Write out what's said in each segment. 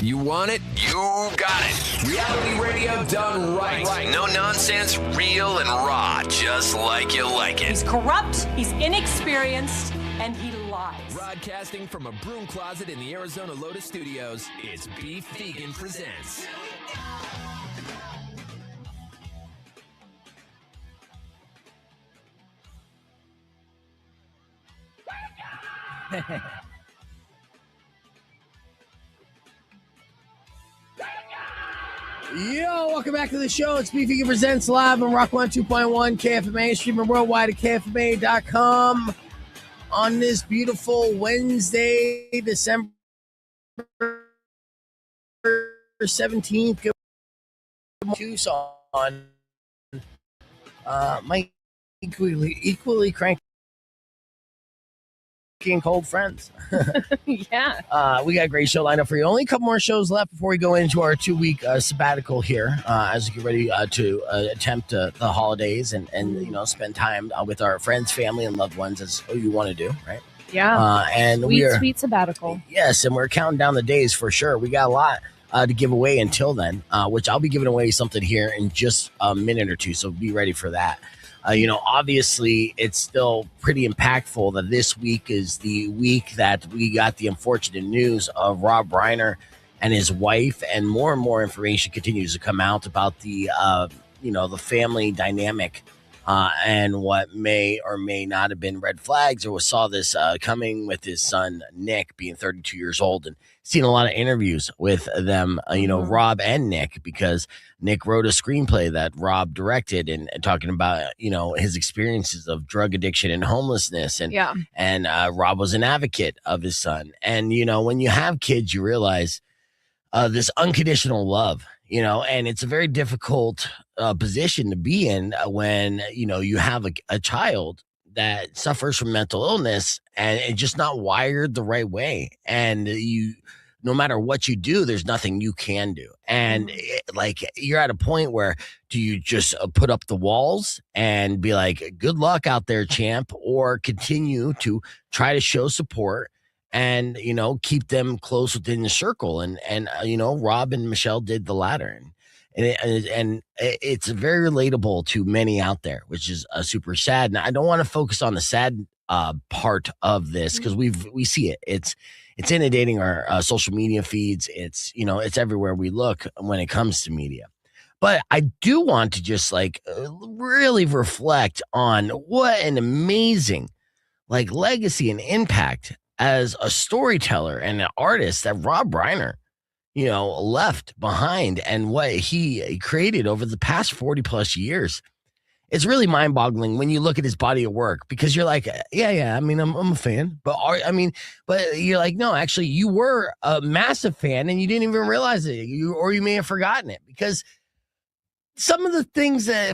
You want it? You got it. Reality radio done right. No nonsense, real and raw, just like you like it. He's corrupt, he's inexperienced, and he lies. Broadcasting from a broom closet in the Arizona Lotus Studios, it's Beef Vegan Presents. Yo, welcome back to the show. It's Beef Vegan Presents live on Rock 102.1 KFMA, streaming worldwide at KFMA.com on this beautiful Wednesday, December 17th. Good Tucson. My equally cranky and cold friends. Yeah. We got a great show lined up for you. Only a couple more shows left before we go into our 2-week sabbatical here as we get ready to attempt the holidays and spend time with our friends, family, and loved ones as you want to do, right? Yeah. And sweet sabbatical. Yes, and we're counting down the days for sure. We got a lot to give away until then, which I'll be giving away something here in just a minute or two, so be ready for that. Obviously, it's still pretty impactful that this week is the week that we got the unfortunate news of Rob Reiner and his wife, and more information continues to come out about the family dynamic and what may or may not have been red flags, or we saw this coming with his son Nick being 32 years old, and seen a lot of interviews with them, Rob and Nick, because Nick wrote a screenplay that Rob directed and talking about, his experiences of drug addiction and homelessness. And Rob was an advocate of his son. And, when you have kids, you realize this unconditional love, and it's a very difficult position to be in when, you have a child that suffers from mental illness and it's just not wired the right way. And no matter what you do, there's nothing you can do. And you're at a point where do you just put up the walls and be like, good luck out there, champ, or continue to try to show support and, keep them close within the circle. And Rob and Michelle did the latter. And it's very relatable to many out there, which is super sad. And I don't want to focus on the sad part of this because we see it. It's inundating our social media feeds. It's everywhere we look when it comes to media. But I do want to just really reflect on what an amazing legacy and impact as a storyteller and an artist that Rob Reiner left behind, and what he created over the past 40 plus years. It's really mind boggling when you look at his body of work, because you're like, yeah. I mean, I'm a fan, but you're like, no, actually you were a massive fan and you didn't even realize it, or you may have forgotten it, because some of the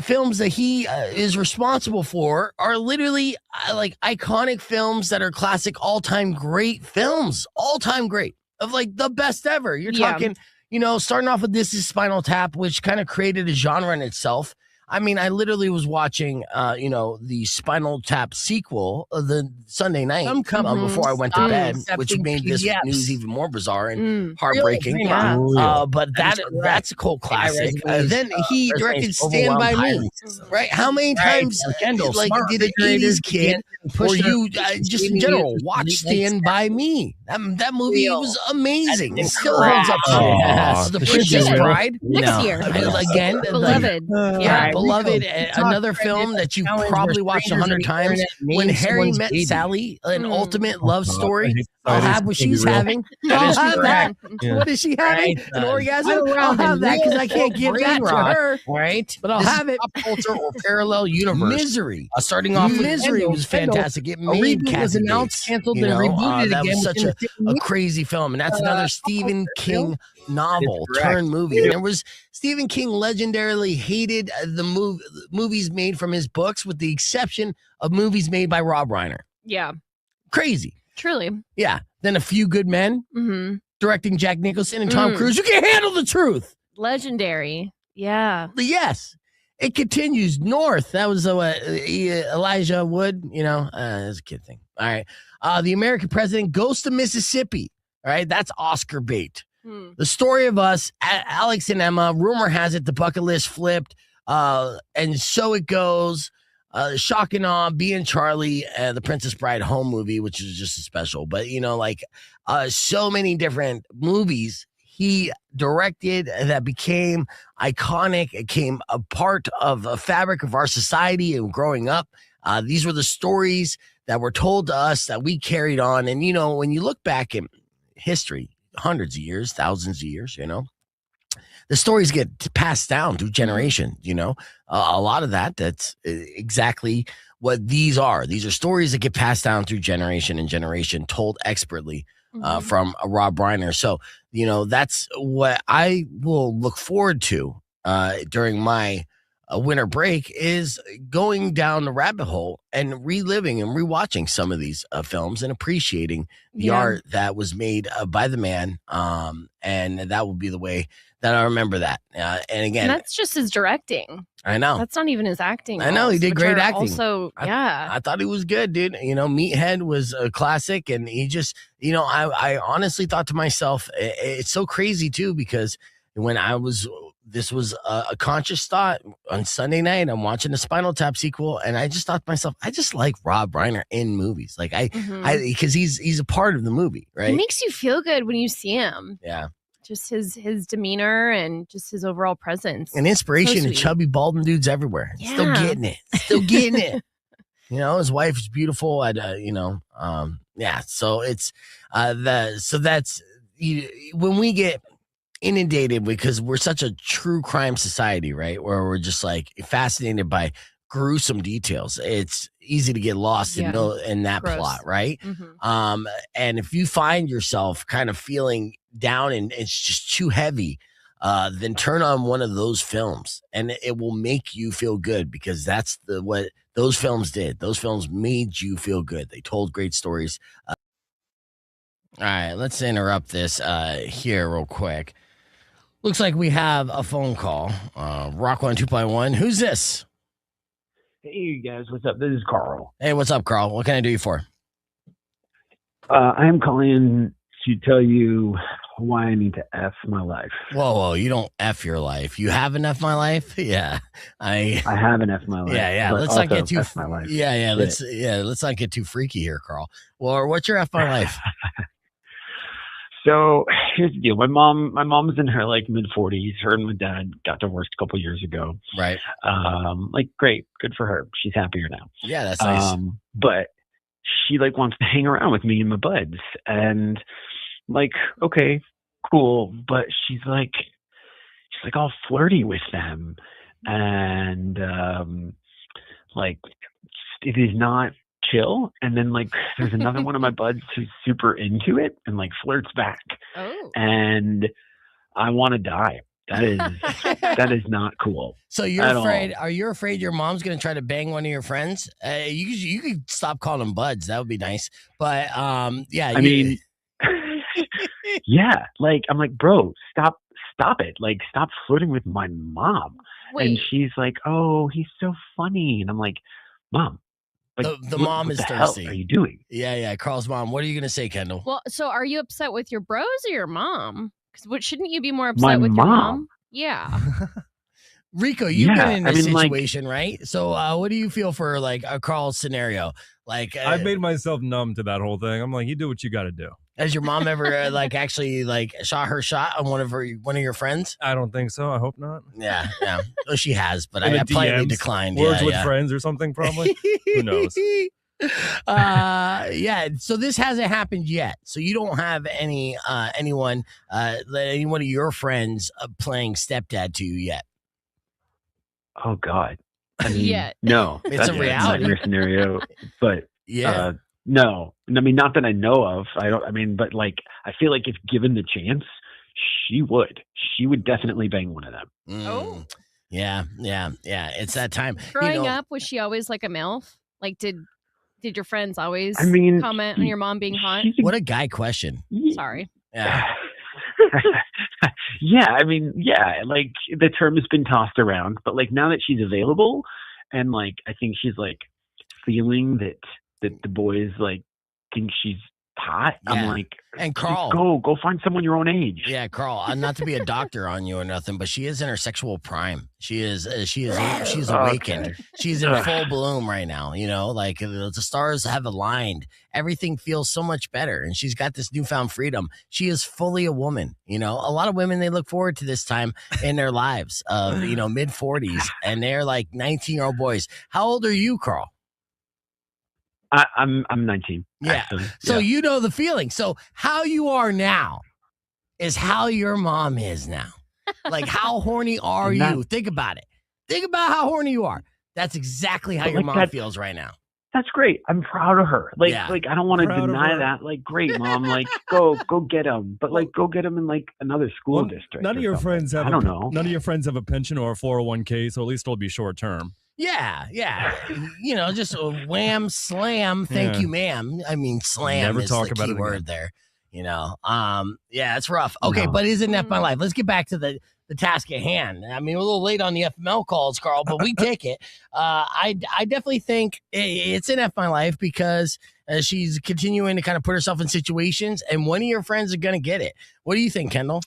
films that he is responsible for are literally iconic films that are classic, all-time great films, all-time great. Of the best ever. You're talking, starting off with This Is Spinal Tap, which kind of created a genre in itself. I mean, I literally was watching, the Spinal Tap sequel the Sunday night before I went to bed, which made this news even more bizarre and heartbreaking. Yeah. But that's a cult classic. Then he directed Stand By Me, right? How many times did an 80s kid, or you just in general, watch Stand By Me? That movie was amazing. It still holds up. Yes, The Princess Bride. Next year. Again, Beloved. Beloved, another film that you probably watched 100 times. When Harry Met Sally, an ultimate love story. I'll have what she's having. I'll have that. What is she having? An orgasm? I'll have that because I can't give that to her. Right? But I'll have it. Pop culture or parallel universe. Misery. Starting off with Misery was fantastic. It made was announced, canceled, and rebooted that again. Was such a crazy film. And that's another Stephen King novel turned movie. And there was Stephen King legendarily hated the movies made from his books, with the exception of movies made by Rob Reiner. Yeah. Crazy. Truly. Yeah. Then A Few Good Men, directing Jack Nicholson and Tom Cruise. You can't handle the truth. Legendary. Yeah. Yes. It continues north. That was Elijah Wood, that's a kid thing. All right. The American President, Ghost of Mississippi. All right. That's Oscar bait. The story of us, Alex and Emma. Rumor has it the bucket list flipped, and so it goes. Shock and Awe, being Charlie, the Princess Bride home movie, which is just a special. But so many different movies he directed that became iconic. It became a part of a fabric of our society and growing up. These were the stories that were told to us that we carried on. And when you look back in history, hundreds of years, thousands of years, the stories get passed down through generation. A lot of that's exactly what these are. These are stories that get passed down through generation and generation, told expertly from Rob Reiner. So, that's what I will look forward to during my winter break, is going down the rabbit hole and reliving and rewatching some of these films and appreciating the art that was made by the man. And that will be the way that I remember that. And again, that's just his directing. I know. That's not even his acting. I know. He did great acting. Also, I thought he was good, dude. Meathead was a classic. And he just, I honestly thought to myself, it's so crazy too, because when this was a conscious thought on Sunday night, I'm watching the Spinal Tap sequel, and I just thought to myself, I just like Rob Reiner in movies. Like because he's a part of the movie, right? He makes you feel good when you see him. Yeah. Just his demeanor and just his overall presence. And inspiration and chubby balding dudes everywhere. Yeah. Still getting it. His wife is beautiful. Yeah. So it's that's when we get inundated, because we're such a true crime society, right? Where we're just like fascinated by gruesome details. It's easy to get lost in that plot, right? And if you find yourself kind of feeling down and it's just too heavy, then turn on one of those films and it will make you feel good, because that's what those films did. Those films made you feel good. They told great stories. All right, let's interrupt this here real quick. Looks like we have a phone call. Rock 102.1. Who's this? Hey, you guys. What's up? This is Carl. Hey, what's up, Carl? What can I do you for? I am calling to tell you why I need to F my life. Whoa. You don't F your life. You have an F my life? Yeah. I have an F my life. Yeah. Let's not get too F my life. Yeah. Let's not get too freaky here, Carl. Well, what's your F my life? So here's the deal. My mom's in her mid 40s. Her and my dad got divorced a couple years ago. Right. Great. Good for her. She's happier now. Yeah, that's nice. But she wants to hang around with me and my buds. And okay, cool. But she's all flirty with them. And it is not chill. And then there's another one of my buds who's super into it and flirts back. Oh. And I want to die. That is not cool. So you're afraid? Are you afraid your mom's gonna try to bang one of your friends? You could stop calling them buds. That would be nice. But yeah. I mean, yeah. I'm like, bro, stop it. Stop flirting with my mom. Wait. And she's like, oh, he's so funny. And I'm like, Mom. The mom is thirsty. What are you doing? Yeah. Carl's mom. What are you gonna say, Kendall? Well, so are you upset with your bros or your mom? Because shouldn't you be more upset with your mom? Yeah. Rico, you've been in this situation, right? So what do you feel for a Carl scenario? I've made myself numb to that whole thing. I'm like, you do what you got to do. Has your mom ever actually shot her shot on one of your friends? I don't think so. I hope not. Yeah. Well, she has, but I politely declined. Words with friends or something, probably. Who knows? Yeah. So this hasn't happened yet. So you don't have anyone of your friends playing stepdad to you yet. Oh God. I mean, yet. No, it's a reality scenario. But yeah. No, I mean, not that I know of. But I feel like if given the chance, she would definitely bang one of them. Oh. Yeah. It's that time. Growing up, was she always like a MILF? Did your friends always comment on your mom being hot? What a guy question. Sorry. Yeah. Yeah. The term has been tossed around, but now that she's available and I think she's feeling that the boys think she's hot. Yeah. I'm like, and Carl, go find someone your own age. Yeah, Carl. Not to be a doctor on you or nothing, but she is in her sexual prime. She's awakened. Okay. She's in full bloom right now. You know, like the stars have aligned. Everything feels so much better, and she's got this newfound freedom. She is fully a woman. You know, a lot of women, they look forward to this time in their lives of mid 40s, and they're like 19-year-old boys. How old are you, Carl? I'm 19. Yeah. Actually. So you know the feeling. So how you are now is how your mom is now. Like, how horny are you? Think about it. Think about how horny you are. That's exactly how your mom feels right now. That's great. I'm proud of her. Like I don't want to deny that. Like, great, Mom. Like, go get him. But like, go get him in like another school district. None of your friends have. I don't know. None of your friends have a pension or a 401k, so at least it'll be short term. Yeah. Just a wham, slam. Thank you, ma'am. I mean, slam Never is talk the about key it word there. It's rough. Okay, No. but isn't F my life? Let's get back to the task at hand. I mean, we're a little late on the FML calls, Carl, but we take it. I definitely think it's an F my life because she's continuing to kind of put herself in situations, and one of your friends are going to get it. What do you think, Kendall?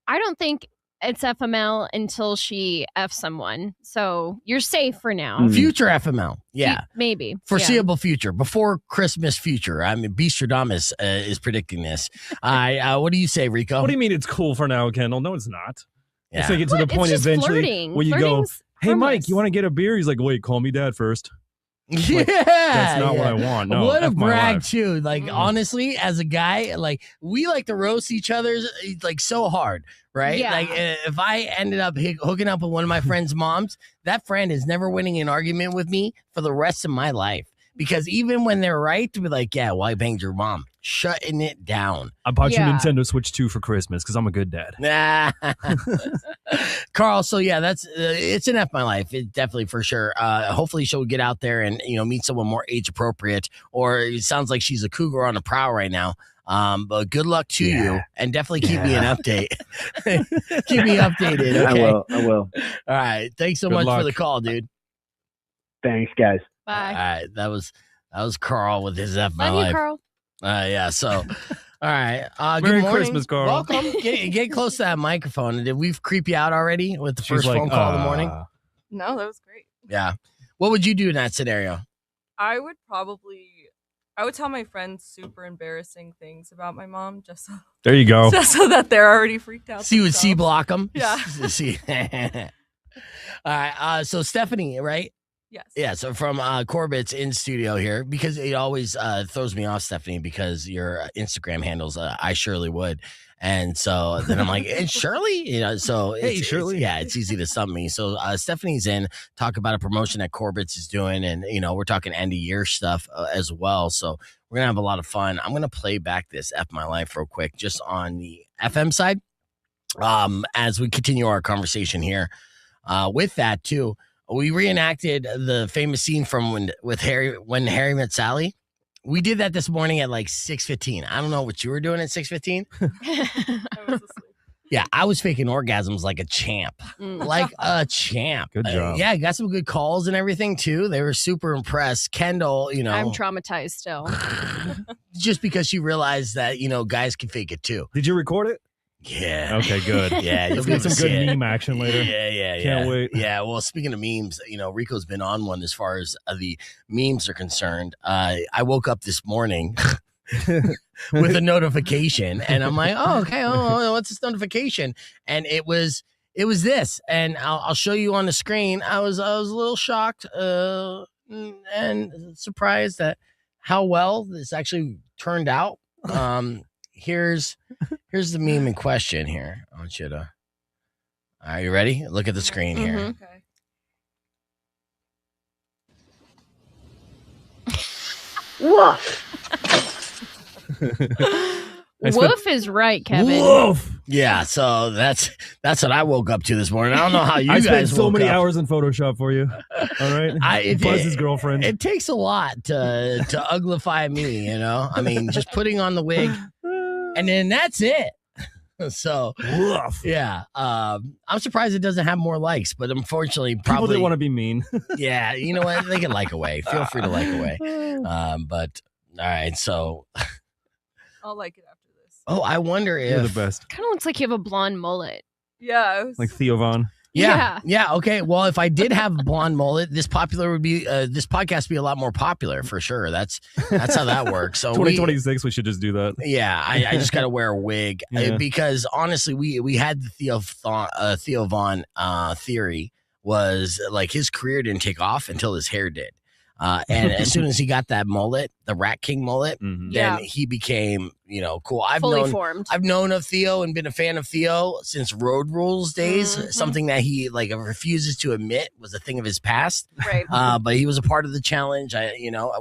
I don't think it's FML until she F someone. So you're safe for now. Future FML. Yeah. Maybe. Foreseeable future. Before Christmas future. I mean, Beastradamus is predicting this. What do you say, Rico? What do you mean it's cool for now, Kendall? No, it's not. Yeah. It's like to the point eventually flirting. where you Flirting's go, hey, harmless. Mike, you want to get a beer? He's like, wait, call me dad first. Yeah, that's not what I want. No, what a F my brag life. too. Like honestly, as a guy, like we like to roast each other's like so hard, right? Yeah. Like if I ended up hooking up with one of my friend's moms, that friend is never winning an argument with me for the rest of my life. Because even when they're right, to be like, yeah, well, I banged your mom, shutting it down. I bought you Yeah. Nintendo Switch 2 for Christmas because I'm a good dad. Nah. Carl, so yeah, that's it's an F my life. It definitely for sure. Hopefully she'll get out there and meet someone more age appropriate, or it sounds like she's a cougar on the prowl right now. But good luck to you, and definitely keep me an update. Keep me updated. Okay? I will. All right. Thanks so Good much luck. for the call, dude. Thanks, guys. All Bye. right. That was Carl with his F my Love you, life. Carl. Yeah. So, all right. Merry good morning. Christmas, Carl. Welcome. Get close to that microphone. Did we creep you out already with the She's first like, phone call of the morning? No, that was great. Yeah. What would you do in that scenario? I would tell my friends super embarrassing things about my mom just so, There you go. just so that they're already freaked out. See, would C themselves. block them? Yeah. See. All right. So Stephanie, right? Yes. Yeah. So from Corbett's in studio here, because it always throws me off, Stephanie, because your Instagram handles I surely would. And so then I'm like, hey, Shirley? So Hey, Shirley. It's easy to stump me. So Stephanie's in, talk about a promotion that Corbett's is doing. And, we're talking end of year stuff as well. So we're going to have a lot of fun. I'm going to play back this F My Life real quick, just on the FM side, as we continue our conversation here. With that, too, we reenacted the famous scene from when Harry Met Sally. We did that this morning at like 6:15. I don't know what you were doing at 6:15. I was asleep. Yeah, I was faking orgasms like a champ. Like a champ. Good job. Yeah, got some good calls and everything too. They were super impressed. Kendall, I'm traumatized still. just because she realized that, guys can fake it too. Did you record it? Yeah. Okay, good. Yeah, You'll get some good meme action later. Yeah. Can't wait. Yeah, well, speaking of memes, Rico's been on one as far as the memes are concerned. I woke up this morning with a notification, and I'm like, oh, okay, what's this notification? And it was this, and I'll show you on the screen. I was a little shocked and surprised at how well this actually turned out. Here's the meme in question here. I want you to. Are you ready? Look at the screen here. Mhm. Woof is right, Kevin. Woof. Yeah, so that's what I woke up to this morning. I don't know how you I guys spent so woke many up. hours in Photoshop for you. All right. Buzz's girlfriend. It takes a lot to uglify me, I mean, just putting on the wig, and then that's it. So, Woof. yeah, I'm surprised it doesn't have more likes, but unfortunately, People probably didn't want to be mean. yeah, you know what? They can like away. Feel free to like away. But all right, so I'll like it after this. Oh, I wonder if You're the best. Kind of looks like you have a blonde mullet. Yeah. Like Theo Von. Yeah. Okay. Well, if I did have a blonde mullet, this podcast would be a lot more popular for sure. That's how that works. So 2026, we should just do that. Yeah, I just got to wear a wig because honestly, we had the Theo Von theory was like his career didn't take off until his hair did. And as soon as he got that mullet, the Rat King mullet, then he became, cool. I've known of Theo and been a fan of Theo since Road Rules days. Something that he refuses to admit was a thing of his past. Right. But he was a part of the challenge.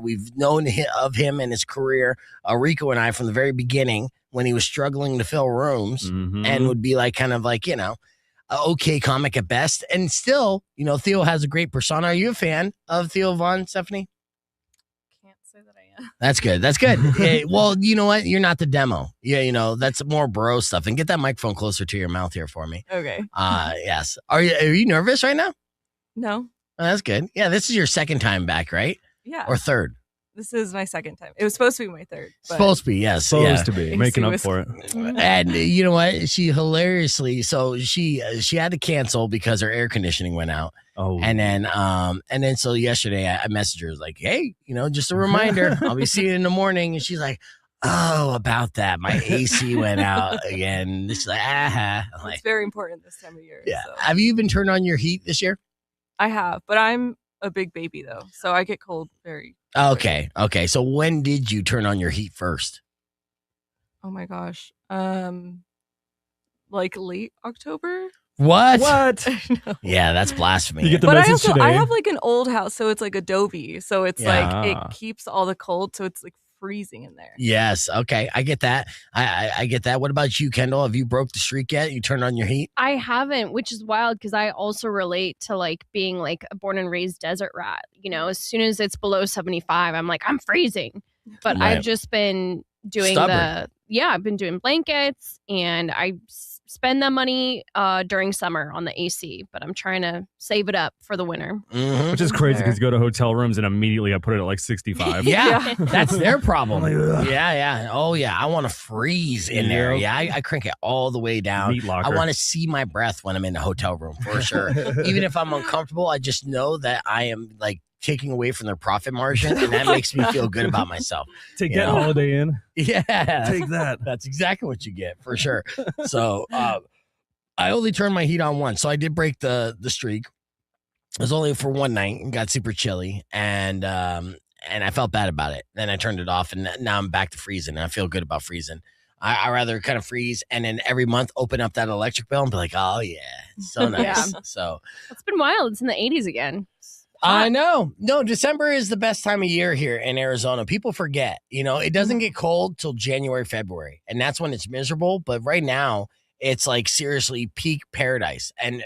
We've known of him and his career. Rico and I from the very beginning when he was struggling to fill rooms and would be okay comic at best. And still, Theo has a great persona. Are you a fan of Theo Von, Stephanie? Can't say that I am. That's good. That's good. Hey, well, you know what? You're not the demo. Yeah, that's more bro stuff. And get that microphone closer to your mouth here for me. Okay. Yes. Are you nervous right now? No. Oh, that's good. Yeah, this is your second time back, right? Yeah. Or third? This is my second time. It was supposed to be my third. But Supposed to be, yes. Supposed to be. Making up for it. And you know what? She hilariously, so she had to cancel because her air conditioning went out. Oh. And then so yesterday I messaged her like, hey, just a reminder, I'll be seeing you in the morning. And she's like, oh, about that. My AC went out again. She's like, I'm like, it's very important this time of year. yeah. So. Have you even turned on your heat this year? I have, but I'm a big baby though, so I get cold very. Okay. So when did you turn on your heat first? Oh my gosh. Like late October. What? No. Yeah, that's blasphemy. You get the But message today. I have like an old house, so it's like adobe, so it's Yeah. like it keeps all the cold, so it's like freezing in there. Yes. Okay. I get that. I get that. What about you, Kendall? Have you broke the streak yet? You turned on your heat? I haven't, which is wild because I also relate to being like a born and raised desert rat. As soon as it's below 75, I'm like, I'm freezing. But Right. I've just been doing Stubborn. I've been doing blankets and I spend that money during summer on the AC, but I'm trying to save it up for the winter. Mhm. Which is crazy Fair. because you go to hotel rooms and immediately I put it at like 65. Yeah, that's their problem. I'm like, ugh. Yeah. Oh, yeah. I want to freeze in there. Yeah, I crank it all the way down. Meat locker. I want to see my breath when I'm in the hotel room for sure. Even if I'm uncomfortable, I just know that I am taking away from their profit margin, and that makes me feel good about myself. Take Yeah. that Holiday Inn. Yeah, Take that. that's exactly what you get for sure. So I only turned my heat on once, so I did break the streak. It was only for one night and got super chilly, and I felt bad about it. Then I turned it off, and now I'm back to freezing, and I feel good about freezing. I rather kind of freeze and then every month open up that electric bill and be like, oh yeah, it's so nice. Yeah. So It's been wild. It's in the 80s again. I know. No, December is the best time of year here in Arizona. People forget, it doesn't get cold till January, February, and that's when it's miserable. But right now, it's like seriously peak paradise, and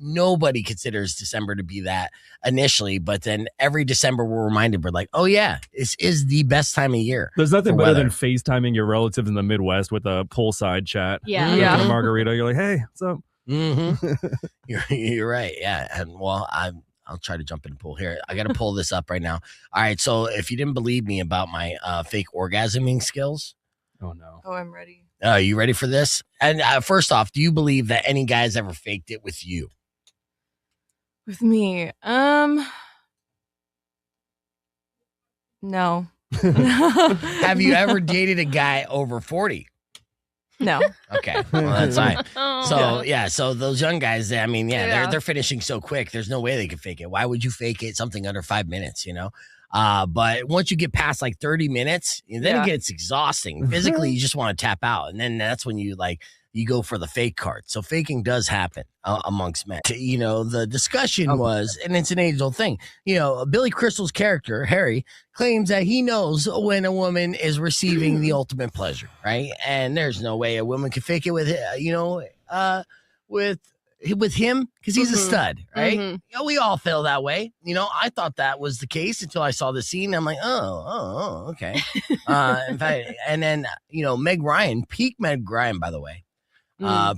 nobody considers December to be that initially. But then every December, we're reminded, we're like, oh yeah, this is the best time of year. There's nothing for better weather. than FaceTiming your relatives in the Midwest with a poolside chat. Yeah. Drinking Yeah. a margarita. You're like, hey, what's up? Mm-hmm. You're right. Yeah, and well, I'll try to jump in the pool here. I got to pull this up right now. All right. So if you didn't believe me about my fake orgasming skills, Oh, no. Oh, I'm ready. are you ready for this? And first off, do you believe that any guy's ever faked it with you? With me, no. Have you ever dated a guy over 40? No. Okay. Well, that's fine. Oh. So so those young guys, Yeah. they're finishing so quick. There's no way they can fake it. Why would you fake it something under 5 minutes? But once you get past 30 minutes, then Yeah. it gets exhausting. Physically, you just want to tap out, and then that's when you you go for the fake card. So faking does happen amongst men. The discussion was, and it's an age-old thing. Billy Crystal's character Harry claims that he knows when a woman is receiving the ultimate pleasure, right? And there's no way a woman could fake it with with him because he's a stud, right? Mhm. We all feel that way. I thought that was the case until I saw the scene. I'm like, oh, okay. In fact, and then Meg Ryan, peak Meg Ryan, by the way,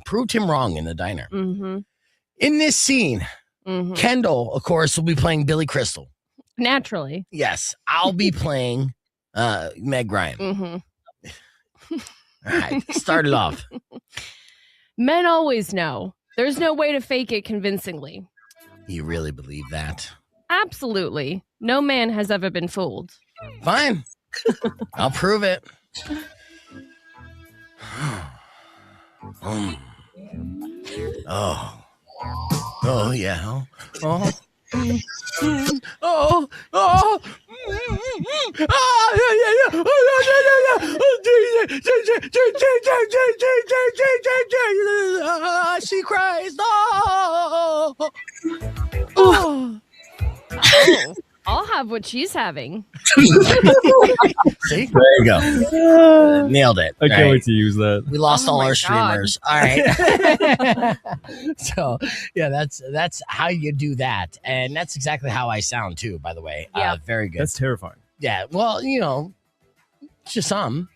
proved him wrong in the diner. Mm-hmm. In this scene, Mm-hmm. Kendall, of course, will be playing Billy Crystal. Naturally. Yes, I'll be playing Meg Ryan. Mm-hmm. All right, start it off. Men always know. There's no way to fake it convincingly. You really believe that? Absolutely. No man has ever been fooled. Fine. I'll prove it. Oh. Oh, yeah. Oh. Oh. Oh. She cries. Oh. Oh. I'll have what she's having. See? There you go. Nailed it. I can't wait to use that. We lost all my our God. streamers. All right. So yeah, that's how you do that. And that's exactly how I sound too, by the way. Yeah. Very good. That's terrifying. Yeah. Well, just some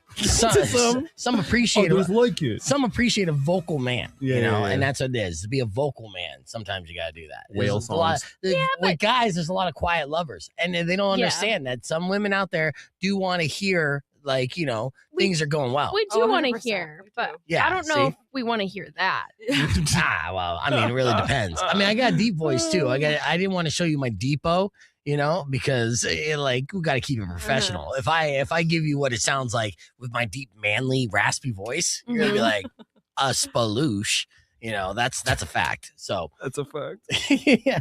appreciate Others like it. some appreciate a vocal man, Yeah. and that's what it is. To be a vocal man, sometimes you gotta do that. Whale There's a lot- songs. with guys, there's a lot of quiet lovers, and they don't understand that some women out there do want to hear, things are going well. We do Oh, want to 100%. hear, We but do. Yeah, I don't know see? if we want to hear that. Well, I mean, it really depends. I mean, I got a deep voice too. I didn't want to show you my deepo, because we got to keep it professional. If I give you what it sounds like with my deep, manly, raspy voice, you're gonna be like a spaloosh. That's a fact. So That's a fact. yeah,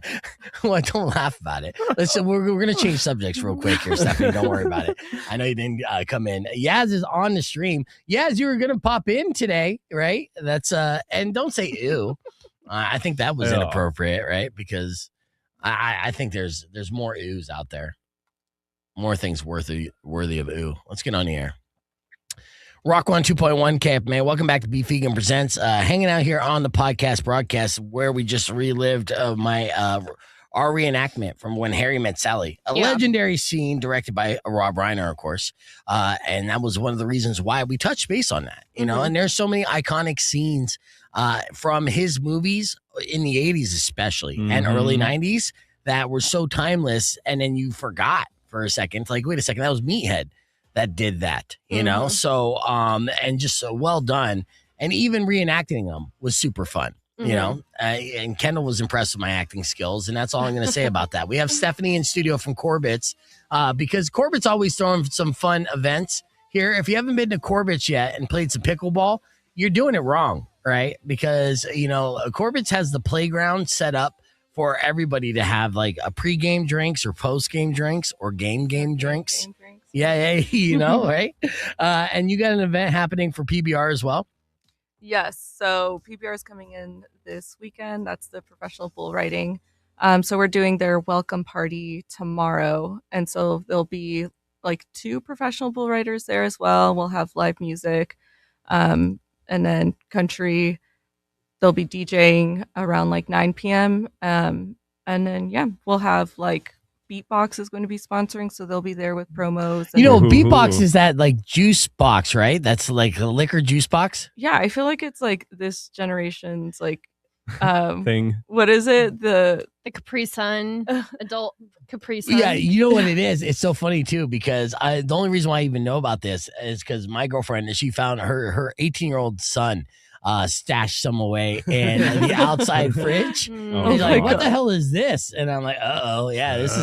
well, don't laugh about it. We're gonna change subjects real quick here, Stephanie. Don't worry about it. I know you didn't come in. Yaz is on the stream. Yaz, you were gonna pop in today, right? That's and don't say ew. I think that was inappropriate, right? Because I think there's more oohs out there, more things worthy of ooh. Let's get on the air. Rock 1 2.1 Camp, man. Welcome back to Beef Vegan Presents. Hanging out here on the podcast broadcast where we just relived our reenactment from When Harry Met Sally, a legendary scene directed by Rob Reiner, of course. And that was one of the reasons why we touched base on that, and there's so many iconic scenes from his movies in the 80s, especially and early 90s that were so timeless. And then you forgot for a second, like, wait a second, that was Meathead that did that, So, and just so well done. And even reenacting them was super fun, and Kendall was impressed with my acting skills. And that's all I'm going to say about that. We have Stephanie in studio from Corbett's because Corbett's always throwing some fun events here. If you haven't been to Corbett's yet and played some pickleball, you're doing it wrong, right? Because, Corbett's has the playground set up for everybody to have like a pregame drinks or postgame drinks or game drinks. Game drinks. Yeah, right? And you got an event happening for PBR as well? Yes. So PBR is coming in this weekend. That's the professional bull riding. So we're doing their welcome party tomorrow. And so there'll be like 2 professional bull riders there as well. We'll have live music and then country. They'll be DJing around like 9 p.m. And then, we'll have like Beatbox is going to be sponsoring. So they'll be there with promos. And Beatbox is that like juice box, right? That's like a liquor juice box. yeah, I feel like it's like this generation's like Thing. what is it? The Capri Sun, adult Capri Sun. Yeah, you know what it is? It's so funny too because the only reason why I even know about this is because my girlfriend, she found her 18-year-old son stashed some away in the outside fridge. Oh He's my like, "What God. the hell is this?" And I'm like, "Oh, yeah, this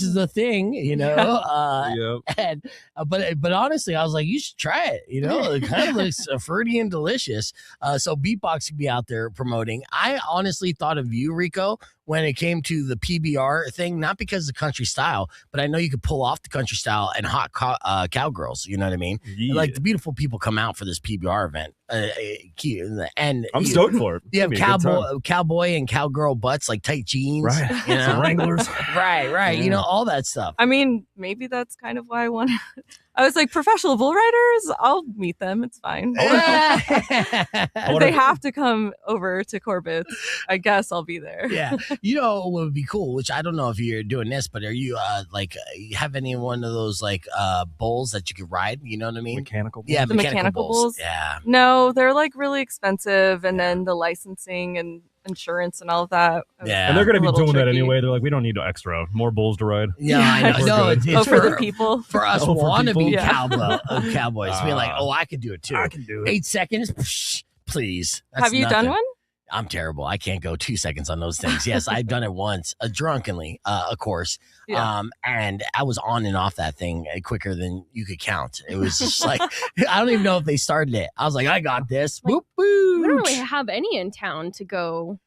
is the thing, Yep. And but honestly, I was like, you should try it. It kind of looks fruity and delicious. So Beatbox could be out there promoting. I honestly thought of you, Rico, when it came to the PBR thing, not because of country style, but I know you could pull off the country style and hot cowgirls. You know what I mean? Yeah. Like the beautiful people come out for this PBR event. And I'm stoked for it. You have It's gonna be a good time. cowboy and cowgirl butts, like tight jeans, Right. You know? Some Wranglers. right. Yeah. All that stuff. I mean, maybe that's kind of why I want. I was like, professional bull riders. I'll meet them. It's fine. If they have to come over to Corbett, I guess I'll be there. Yeah. What would be cool, which I don't know if you're doing this, but are you you have any one of those bulls that you could ride? You know what I mean? Mechanical. Yeah, The mechanical bulls? Yeah. No, they're like really expensive, and then the licensing and insurance and all of that. Yeah. And they're going to be A little doing that tricky. anyway. They're like, we don't need extra, more bulls to ride. Yeah, I know. We're No, good. it's for the people. For us Oh, for wannabe people? Yeah. cowboys. Being like, I could do it too. I can do it. 8 seconds? Psh, please. That's Have you done nothing. one? I'm terrible. I can't go 2 seconds on those things. Yes, I've done it once, drunkenly, of course. Yeah. And I was on and off that thing quicker than you could count. It was just like, I don't even know if they started it. I was like, I got this. Like, Boop, boop. We don't really have any in town to go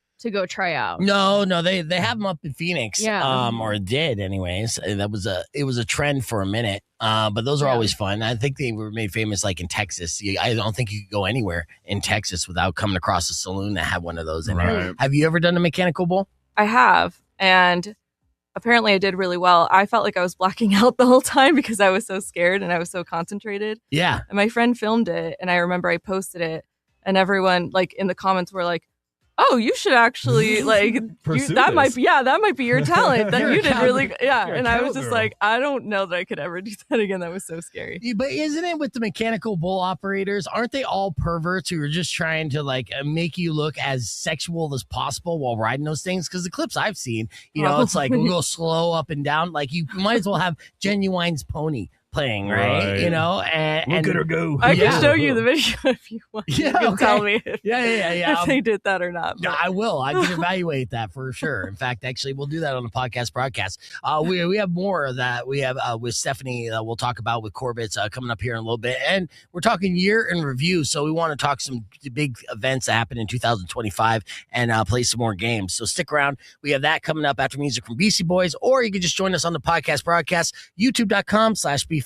try out. No, they have them up in Phoenix. Yeah. Or did anyways. It was a trend for a minute. But those are Yeah. always fun. I think they were made famous like in Texas. I don't think you could go anywhere in Texas without coming across a saloon that had one of those in there. Right. Have you ever done a mechanical bull? I have, and apparently I did really well. I felt like I was blacking out the whole time because I was so scared and I was so concentrated. Yeah. And my friend filmed it, and I remember I posted it, and everyone like in the comments were like, "Oh, you should actually like Pursue that this. might be your talent that You're a you did cowgirl. really yeah." You're a And I was just cowgirl. like, I don't know that I could ever do that again. That was so scary. But isn't it with the mechanical bull operators? Aren't they all perverts who are just trying to like make you look as sexual as possible while riding those things? Because the clips I've seen, it's like we'll go slow up and down. Like you might as well have Genuine's pony playing, right? Right. And Look at her go. I Yeah. can show you the video if you want. Yeah, You can okay. tell me if, yeah. if they did that or not. No, but- I will. I can evaluate that for sure. In fact, actually, we'll do that on the podcast broadcast. We have more of that. We have with Stephanie. We'll talk about with Corbett's coming up here in a little bit, and we're talking year in review. So we want to talk some big events that happened in 2025 and play some more games. So stick around. We have that coming up after music from Beastie Boys, or you can just join us on the podcast broadcast, youtube.com/beefvegan.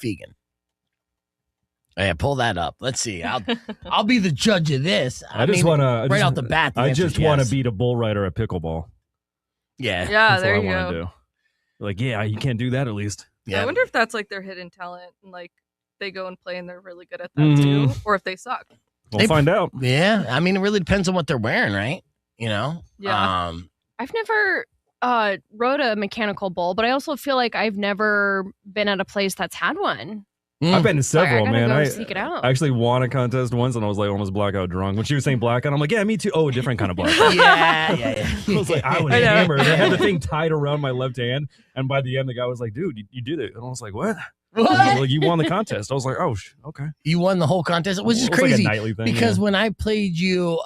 Yeah, pull that up. Let's see. I'll be the judge of this. I just want to right out the bat. the I answer is just want to yes. beat a bull rider at pickleball. Yeah. Yeah, That's there what you I want go. to do. Like, yeah, you can't do that at least. Yeah. I wonder if that's like their hidden talent and like they go and play and they're really good at that Mhm. too, or if they suck. We'll find out. Yeah, I mean, it really depends on what they're wearing, right? Yeah. I've never rode a mechanical bull, but I also feel like I've never been at a place that's had one. I've been to So I several, gotta man. go I seek it out. I actually won a contest once, and I was like almost blackout drunk. When she was saying blackout, I'm like, yeah, me too. Oh, a different kind of blackout. yeah. I was like, I was I know. hammered. I had the thing tied around my left hand, and by the end, the guy was like, dude, you did it. And I was like, what? What? Like, you won the contest. I was like, oh, okay. You won the whole contest, which is It was crazy like a nightly thing, because yeah. when I played you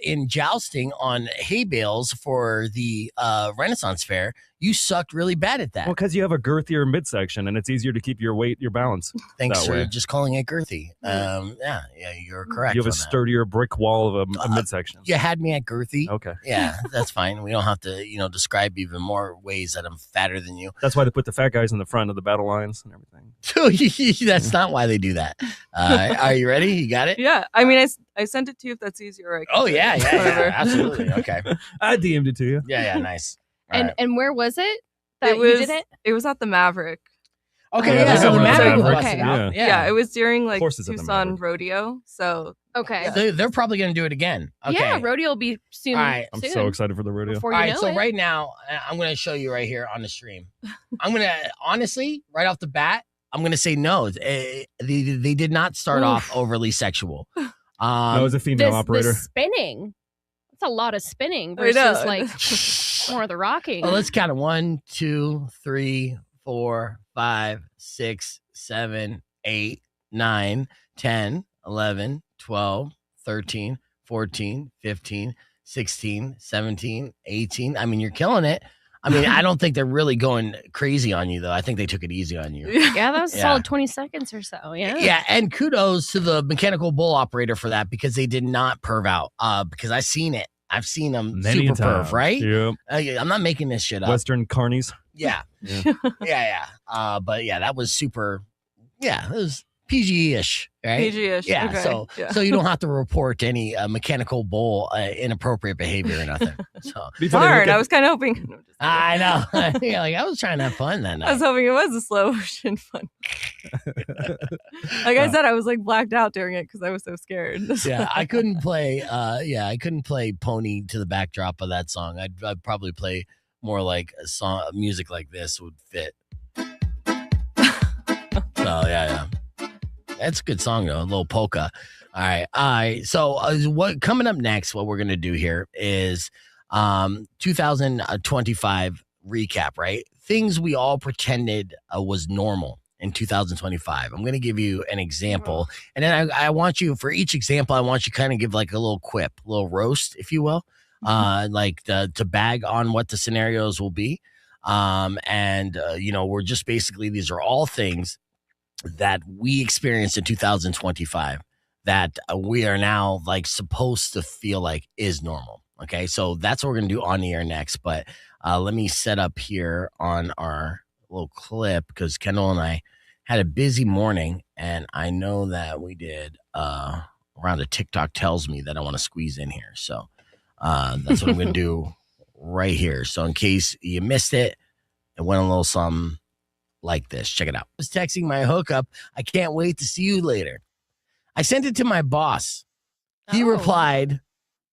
in jousting on hay bales for the Renaissance Fair, you sucked really bad at that. Well, because you have a girthier midsection, and it's easier to keep your weight, your balance. Thanks that for way. just calling it girthy. Yeah, you're correct. You have a on that. sturdier brick wall of a midsection. You had me at girthy. Okay. Yeah, that's fine. We don't have to, describe even more ways that I'm fatter than you. That's why they put the fat guys in the front of the battle lines and everything. That's not why they do that. Are you ready? You got it? Yeah. I mean, I sent it to you if that's easier. I can Oh send yeah, it. yeah, Whatever. absolutely. Okay. I DM'd it to you. Yeah, nice. All And right. and where was it that It you was did it? it was at the Maverick. Okay, Yeah, yeah. they So have the one at the Maverick was Maverick. busted Yeah. out. Yeah. It was during like Horses at the Tucson Maverick. Rodeo. So Okay. They're probably going to do it again. Okay. Yeah, rodeo will be soon. All right. I'm soon, so excited for the rodeo. Before All you right. know So it. right now, I'm going to show you right here on the stream. I'm going to honestly, right off the bat, I'm going to say no. They did not start off overly sexual. No, it was a female this operator. spinning. That's a lot of spinning I know. versus like more of the rocking. Well, let's count it. 1, 2, 3, 4, 5, 6, 7, 8, 9, 10, 11, 12, 13, 14, 15, 16, 17, 18. I mean, you're killing it. I mean, I don't think they're really going crazy on you, though. I think they took it easy on you. Yeah, that was a Yeah. solid 20 seconds or so. Yeah. Yeah, and kudos to the mechanical bull operator for that because they did not perv out. Because I've seen it. I've seen them Many super times. perv, right? Yep. I'm not making this shit up. Western carnies. Yeah. Yeah. yeah. But yeah, that was super. Yeah, it was PG-ish, right? PG-ish. Yeah. Okay. So Yeah. so you don't have to report any mechanical bull inappropriate behavior or nothing. So Be funny, Darn, look I at- was kind of hoping. No, just kidding. I know. Yeah, like I was trying to have fun that night. I was hoping it was a slow motion fun. Like I said, I was like blacked out during it because I was so scared. Yeah, I couldn't play. I couldn't play Pony to the backdrop of that song. I'd probably play more like a song, music like this would fit. So yeah, that's a good song though. A little polka. All right. So what coming up next? What we're gonna do here is 2025 recap, right? Things we all pretended was normal in 2025. I'm going to give you an example. And then I want you, for each example, I want you kind of give like a little quip, a little roast, if you will, to bag on what the scenarios will be. We're just basically, these are all things that we experienced in 2025 that we are now like supposed to feel like is normal. Okay. So that's what we're going to do on the air next. But let me set up here on our little clip because Kendall and I had a busy morning, and I know that we did around a TikTok tells me that I want to squeeze in here. So that's what I'm going to do right here. So in case you missed it, it went a little something like this. Check it out. I was texting my hookup. I can't wait to see you later. I sent it to my boss. He replied,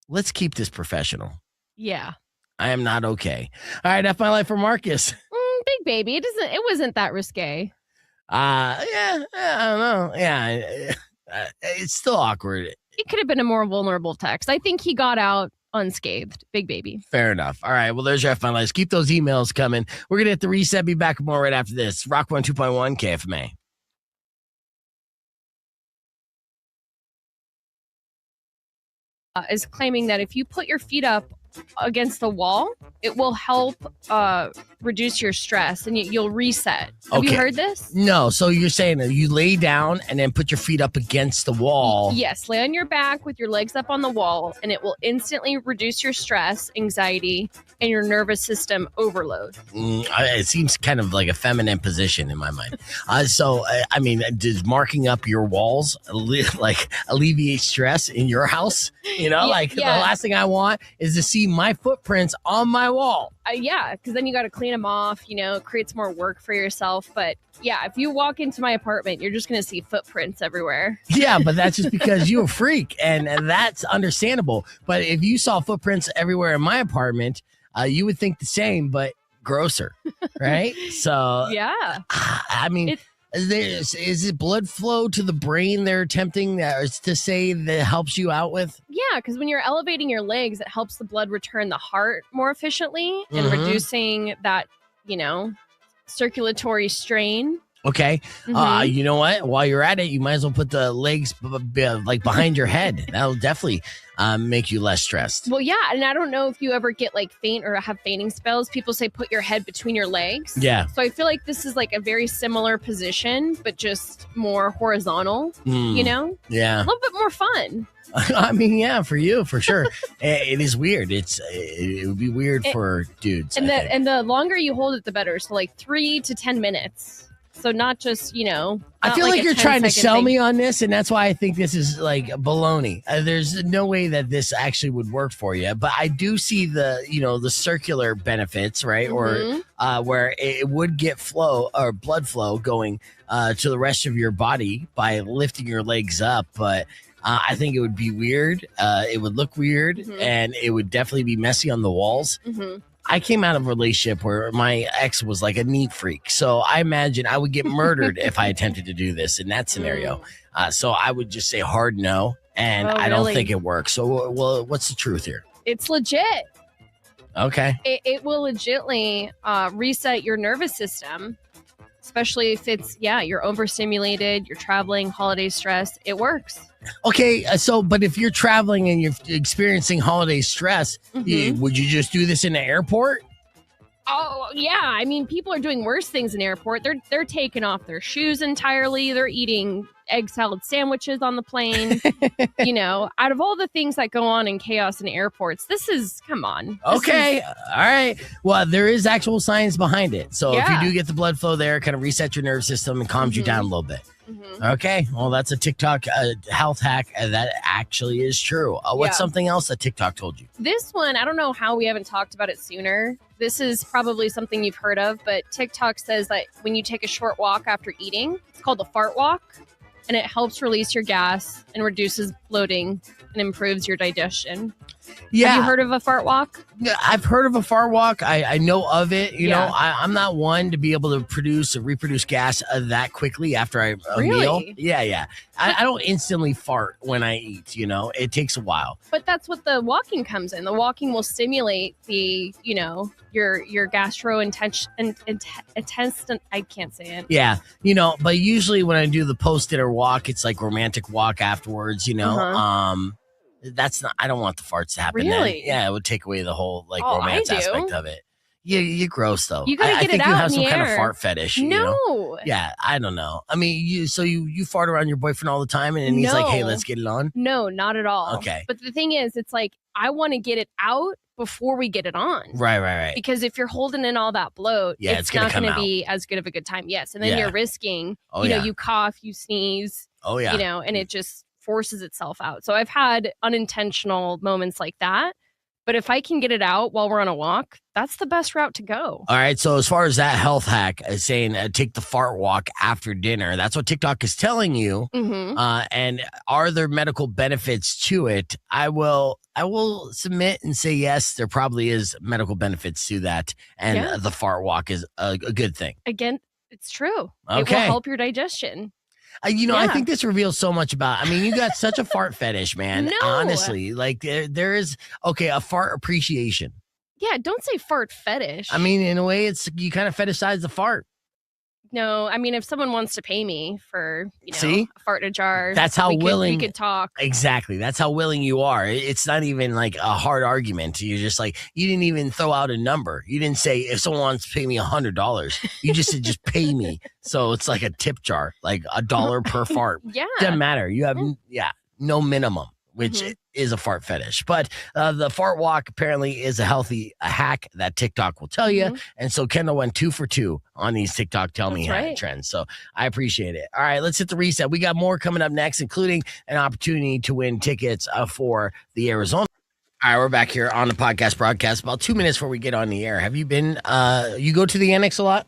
let's keep this professional. Yeah. I am not okay. All right, F my life for Marcus. Big baby. It wasn't that risque. I don't know. Yeah, it's still awkward. It could have been a more vulnerable text. I think he got out unscathed. Big baby. Fair enough. All right. Well, there's your F my life. Keep those emails coming. We're going to hit the reset. Be back with more right after this. Rock 102.1 KFMA. Is claiming that if you put your feet up against the wall, it will help reduce your stress and you'll reset. Have you heard this? No. So you're saying that you lay down and then put your feet up against the wall. Yes. Lay on your back with your legs up on the wall, and it will instantly reduce your stress, anxiety, and your nervous system overload. It seems kind of like a feminine position in my mind. Does marking up your walls alleviate stress in your house? The last thing I want is to see my footprints on my wall. Because then you got to clean them off. It creates more work for yourself. But yeah, if you walk into my apartment, you're just going to see footprints everywhere. Yeah, but that's just because you're a freak, and that's understandable. But if you saw footprints everywhere in my apartment, you would think the same, but grosser, right? So yeah, is it blood flow to the brain they're attempting to say that helps you out with? Yeah, because when you're elevating your legs, it helps the blood return the heart more efficiently and reducing that, circulatory strain. Okay. You know what? While you're at it, you might as well put the legs behind your head. That'll definitely make you less stressed. Well, yeah. And I don't know if you ever get faint or have fainting spells. People say put your head between your legs. Yeah. So I feel like this is a very similar position, but just more horizontal, Yeah. A little bit more fun. I mean, yeah, for you, for sure. It is weird. It would be weird for dudes. And the longer you hold it, the better. So 3 to 10 minutes. So not just, I feel like you're trying to sell me on this, and that's why I think this is baloney. There's no way that this actually would work for you. But I do see the circular benefits, right? Or where it would get blood flow going to the rest of your body by lifting your legs up. But I think it would be weird. It would look weird, and it would definitely be messy on the walls. I came out of a relationship where my ex was like a neat freak. So I imagine I would get murdered if I attempted to do this in that scenario. So I would just say hard no. And I don't think it works. So what's the truth here? It's legit. Okay. It will legitly reset your nervous system, especially if you're overstimulated, you're traveling, holiday stress. It works. Okay, but if you're traveling and you're experiencing holiday stress, would you just do this in the airport? Oh, yeah. I mean, people are doing worse things in the airport. They're taking off their shoes entirely. They're eating egg salad sandwiches on the plane. Out of all the things that go on in chaos in airports, come on. Okay. All right. Well, there is actual science behind it. So if you do get the blood flow there, it kind of resets your nervous system and calms you down a little bit. Okay. Well, that's a TikTok health hack that actually is true. What's something else that TikTok told you? This one, I don't know how we haven't talked about it sooner. This is probably something you've heard of, but TikTok says that when you take a short walk after eating, it's called the fart walk. and it helps release your gas and reduces bloating and improves your digestion. Yeah. Have you heard of a fart walk? I've heard of a fart walk. I know of it. You Yeah. know, I'm not one to be able to produce or reproduce gas that quickly after a Really? meal. Yeah. I don't instantly fart when I eat, you know. It takes a while. But that's what the walking comes in. The walking will stimulate the, you know, your gastrointestinal. I can't say it. Yeah, you know, but usually when I do the post-dinner walk, it's like romantic walk afterwards, you know. Uh-huh. That's not, I don't want the farts to happen then. Really? Yeah, it would take away the whole like Oh, romance I do. aspect of it. You're gross though. You gotta I get think it you out have in some the kind of air. fart fetish. You No. know? Yeah, I don't know. I mean, you fart around your boyfriend all the time, and he's like, "Hey, No. let's get it on." No, not at all. Okay. But the thing is, it's like, I want to get it out before we get it on. Right. Because if you're holding in all that bloat, Yeah, it's gonna not come going to out. be as good of a good time. Yes. And then Yeah. you're risking, Oh, you know, yeah. you cough, you sneeze, Oh yeah. you know, and it just forces itself out. So I've had unintentional moments like that. But if I can get it out while we're on a walk, that's the best route to go. All right. So as far as that health hack is saying, take the fart walk after dinner. That's what TikTok is telling you. Mm-hmm. And are there medical benefits to it? I will submit and say yes. There probably is medical benefits to that, and Yeah. the fart walk is a good thing. Again, it's true. It Okay. will help your digestion. You know, I Yeah. think this reveals so much about. I mean, you got such a fart fetish, man. No. Honestly, like there is a fart appreciation. Yeah, don't say fart fetish. I mean, in a way, it's you kind of fetishize the fart. no, I mean, if someone wants to pay me for, you know, See? a fart in a jar, That's how willing- we could talk. Exactly. That's how willing you are. It's not even like a hard argument. You're just like, you didn't even throw out a number. You didn't say, if someone wants to pay me $100, you just said, just pay me. So it's like a tip jar, like $1 per fart. Yeah. Doesn't matter. You have, no minimum, which Mhm. is a fart fetish. But the fart walk apparently is a hack that TikTok will tell you. Mhm. And so Kendall went 2 for 2 on these TikTok Tell Me That's Hack right. trends. So I appreciate it. All right, let's hit the reset. We got more coming up next, including an opportunity to win tickets for the Arizona. All right, we're back here on the podcast broadcast. About 2 minutes before we get on the air. Have you been, you go to the annex a lot?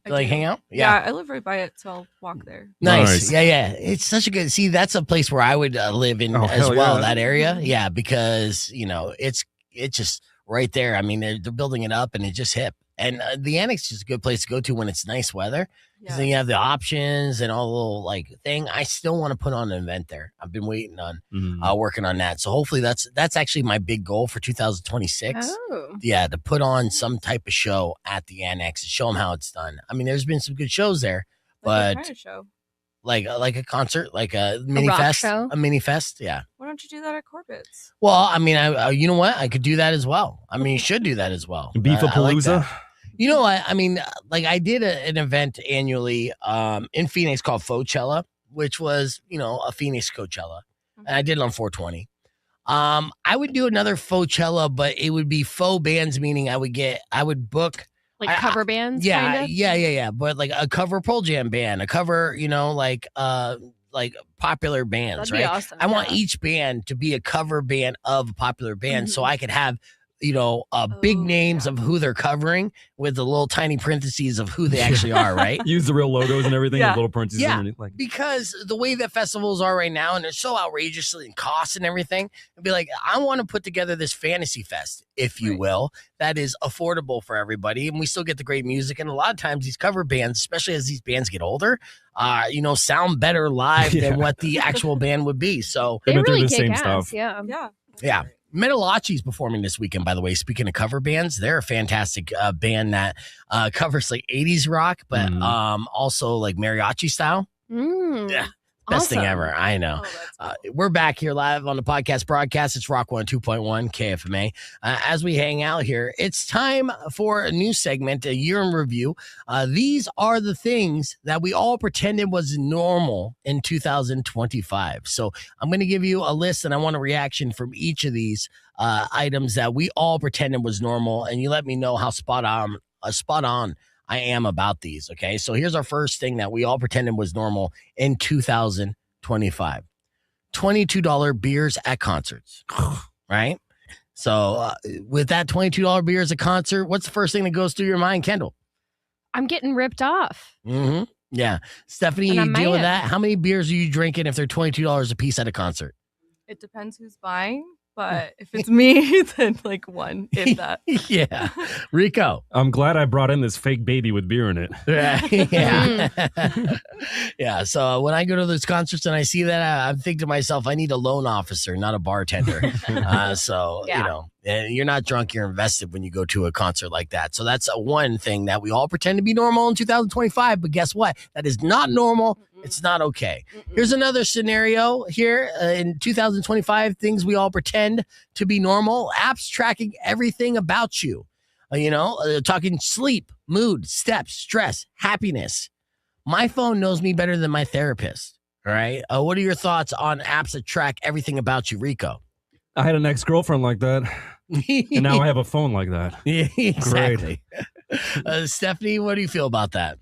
I Like do. hang out? Yeah, I live right by it, so I'll walk there. Nice. Nice. Yeah. It's such a good. See, that's a place where I would live in Oh, as hell well. yeah. That area, yeah, because it's just right there. I mean, they're building it up, and it's just hip. And the annex is a good place to go to when it's nice weather, because then you have the options and all the little like thing. I still want to put on an event there. I've been waiting on working on that. So hopefully that's actually my big goal for 2026. Oh. Yeah, to put on some type of show at the annex and show them how it's done. I mean, there's been some good shows there, Like but what kind of show? like a concert, like a mini rock fest, show? a mini fest. Yeah. Why don't you do that at Corbett's? Well, I mean, you know what? I could do that as well. I mean, you should do that as well. I like Beefapalooza. that. You know what? I mean, like I did an event annually in Phoenix called Coachella, which was, a Phoenix Coachella. And I did it on 420. I would do another Coachella, but it would be faux bands, meaning I would book. Like cover bands, Yeah, kind of? yeah. But like a cover Pearl Jam band, a cover, like popular bands, That'd be right? awesome. I want yeah. each band to be a cover band of a popular band, so I could have big Oh, names yeah. of who they're covering with the little tiny parentheses of who they actually are, right? Use the real logos and everything, Yeah. with little parentheses Yeah. underneath. Like, Because the way that festivals are right now, and they're so outrageous in costs and everything, it'd be like, I want to put together this fantasy fest, if you Right. will, that is affordable for everybody, and we still get the great music. And a lot of times these cover bands, especially as these bands get older, sound better live Yeah. than what the actual band would be. So They They've been through really the kick same ass, stuff. yeah. Yeah. yeah. Metalachi's performing this weekend, by the way. Speaking of cover bands, they're a fantastic band that covers like 80s rock, but also like mariachi style. Mm, Yeah. Best thing awesome. ever. I know. Oh, that's cool. We're back here live on the podcast broadcast. It's Rock 102.1 KFMA. As we hang out here, it's time for a new segment, a year in review. These are the things that we all pretended was normal in 2025. So I'm going to give you a list, and I want a reaction from each of these items that we all pretended was normal, and you let me know how spot on I am about these. Okay. So here's our first thing that we all pretended was normal in 2025. $22 beers at concerts. Right. So with that $22 beers at concert, what's the first thing that goes through your mind, Kendall? I'm getting ripped off. Mm-hmm. Yeah. Stephanie, And I you deal with might that? How many beers are you drinking if they're $22 a piece at a concert? It depends who's buying, but if it's me, then like one, if that. Yeah. Rico. I'm glad I brought in this fake baby with beer in it. Yeah. Yeah. So when I go to those concerts and I see that, I think to myself, I need a loan officer, not a bartender. And you're not drunk, you're invested when you go to a concert like that. So that's one thing that we all pretend to be normal in 2025. But guess what? That is not normal. It's not okay. Here's another scenario here in 2025, things we all pretend to be normal. Apps tracking everything about you. Talking sleep, mood, steps, stress, happiness. My phone knows me better than my therapist. All right. What are your thoughts on apps that track everything about you, Rico? I had an ex-girlfriend like that, and now I have a phone like that. Yeah, exactly. Stephanie, what do you feel about that?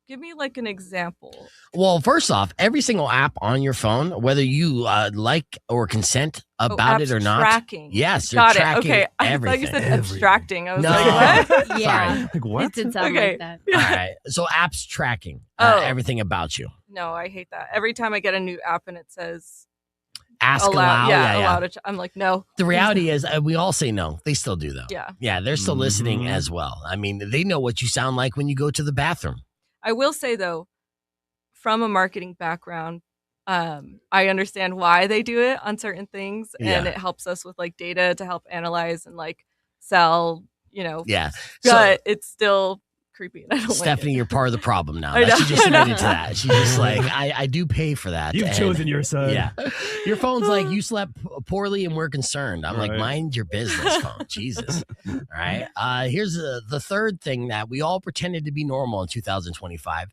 Give me like an example. Well, first off, every single app on your phone, whether you like or consent about it or not. Tracking. Yes, Got it. tracking Okay. I everything. thought you said abstracting. I was No. like, what? Yeah. Sorry. Like, what? It did sound Okay. like that. All right. So apps tracking Oh. everything about you. No, I hate that. Every time I get a new app and it says Ask aloud. allow to I'm like, no. The reality is we all say no. They still do, though. Yeah. Yeah, they're still listening as well. I mean, they know what you sound like when you go to the bathroom. I will say, though, from a marketing background, I understand why they do it on certain things, and Yeah. it helps us with like data to help analyze and like sell, Yeah. but it's still creepy. And I don't Stephanie, like you're part of the problem now. I know. She just I know. admitted to that. She's just like, I do pay for that. You've And- chosen your side. Yeah. Your phone's like, you slept poorly and we're concerned. I'm like, Right. mind your business, phone. Jesus. All right. Here's the third thing that we all pretended to be normal in 2025.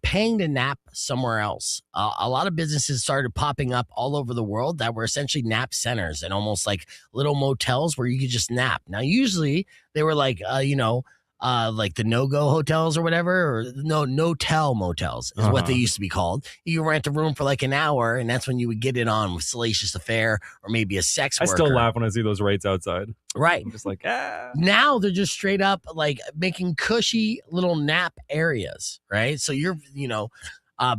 Paying to nap somewhere else. A lot of businesses started popping up all over the world that were essentially nap centers and almost like little motels where you could just nap. Now, usually they were like, like the no-go hotels or whatever, or no-tell motels is what they used to be called. You rent a room for like an hour, and that's when you would get it on with Salacious Affair or maybe a sex I worker. still laugh when I see those rates outside. Right. I'm just like, ah. Now they're just straight up like making cushy little nap areas, right? So you're,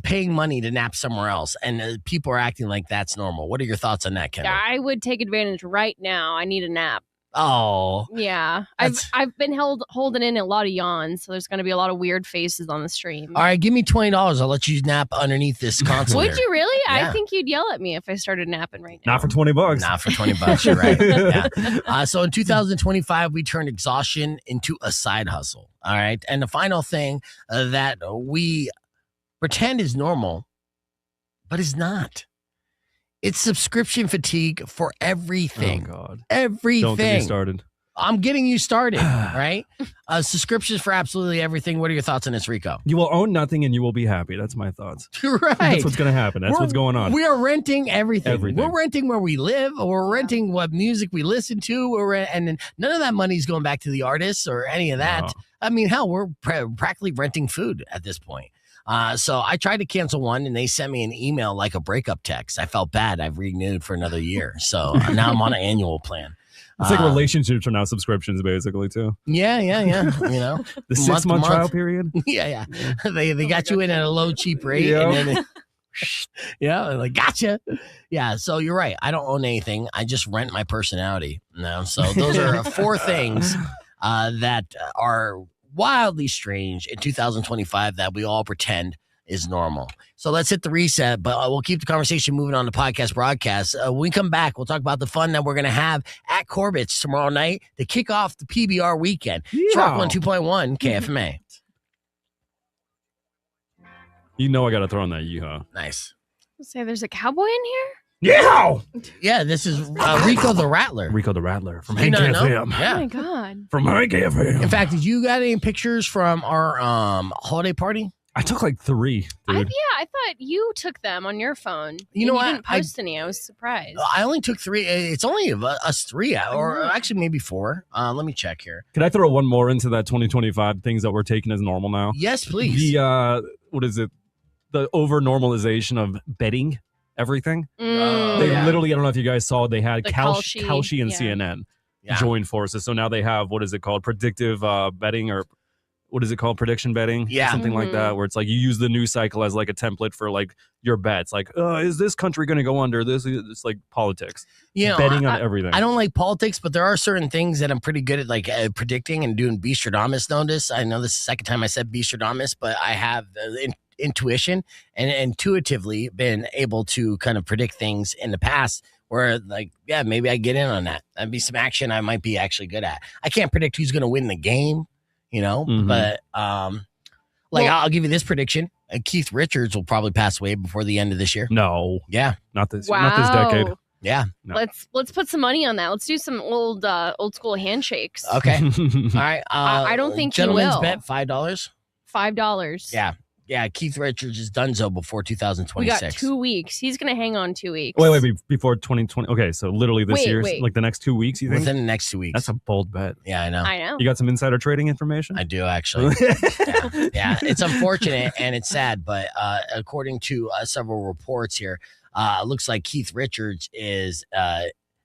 paying money to nap somewhere else, and people are acting like that's normal. What are your thoughts on that, Kendall? I would take advantage right now. I need a nap. Oh, Yeah, That's- I've been holding in a lot of yawns, so there's going to be a lot of weird faces on the stream. all right. Give me $20. I'll let you nap underneath this console. Would here. you really? Yeah. I think you'd yell at me if I started napping right now. Not for $20. Not for $20. You're right. Yeah. So in 2025, we turned exhaustion into a side hustle. All right. And the final thing that we pretend is normal, but is not. It's subscription fatigue for everything. Oh, God. Everything. Don't get me started. I'm getting you started, right? Subscriptions for absolutely everything. What are your thoughts on this, Rico? You will own nothing and you will be happy. That's my thoughts. You're right. That's what's going to happen. That's what's going on. We are renting everything. Everything. We're renting where we live. We're renting what music we listen to. And then none of that money's going back to the artists or any of that. No. I mean, hell, we're practically renting food at this point. So I tried to cancel one, and they sent me an email like a breakup text. I felt bad. I've renewed for another year. So now I'm on an annual plan. It's like relationships are now subscriptions, basically, too. Yeah. The 6-month trial period. Yeah. They got you in at a low, cheap rate. Yep. And then like, gotcha. Yeah. So you're right. I don't own anything. I just rent my personality. So those are 4 things that are wildly strange in 2025 that we all pretend is normal. So let's hit the reset, but we'll keep the conversation moving on the podcast broadcast. When we come back, we'll talk about the fun that we're going to have at Corbett's tomorrow night to kick off the PBR weekend. It's Rock 102.1 KFMA. You know I got to throw in that yeehaw. Nice. Say there's a cowboy in here? Yeah. Yeah, this is Rico the Rattler. Rico the Rattler from Did you Hank not know? FM. Oh Yeah. my god. From Hank FM. In fact, did you got any pictures from our holiday party? I took like 3, dude. I thought you took them on your phone. You know and what? You didn't post any. I was surprised. I only took 3. It's only us 3, or actually maybe 4. Let me check here. Could I throw one more into that 2025 things that we're taking as normal now? Yes, please. The, what is it? The over-normalization of betting everything. They literally, I don't know if you guys saw, they had The Kalshi and yeah. CNN Yeah. join forces. So now they have, what is it called? Predictive betting or what is it called? Prediction betting? Yeah. Something like that, where it's like you use the news cycle as like a template for like your bets. Like, is this country going to go under? It's like politics. Betting on everything. I don't like politics, but there are certain things that I'm pretty good at, like predicting and doing Beastradamus notice. I know this is the second time I said Beastradamus, but I have intuition and intuitively been able to kind of predict things in the past where, like, yeah, maybe I get in on that. That'd be some action I might be actually good at. I can't predict who's going to win the game, but I'll give you this prediction. Keith Richards will probably pass away before the end of this year. No. Yeah. Not this decade. Yeah. No. Let's put some money on that. Let's do some old school handshakes. Okay. All right. I don't think he gentlemen's will. bet $5. $5. Yeah. Yeah, Keith Richards is donezo before 2026. We got 2 weeks. He's going to hang on 2 weeks. Wait, before 2020. Okay, so literally this year, wait. like the next 2 weeks, you think? Within the next 2 weeks. That's a bold bet. Yeah, I know. I know. You got some insider trading information? I do, actually. Yeah, it's unfortunate and it's sad, but according to several reports here, it looks like Keith Richards is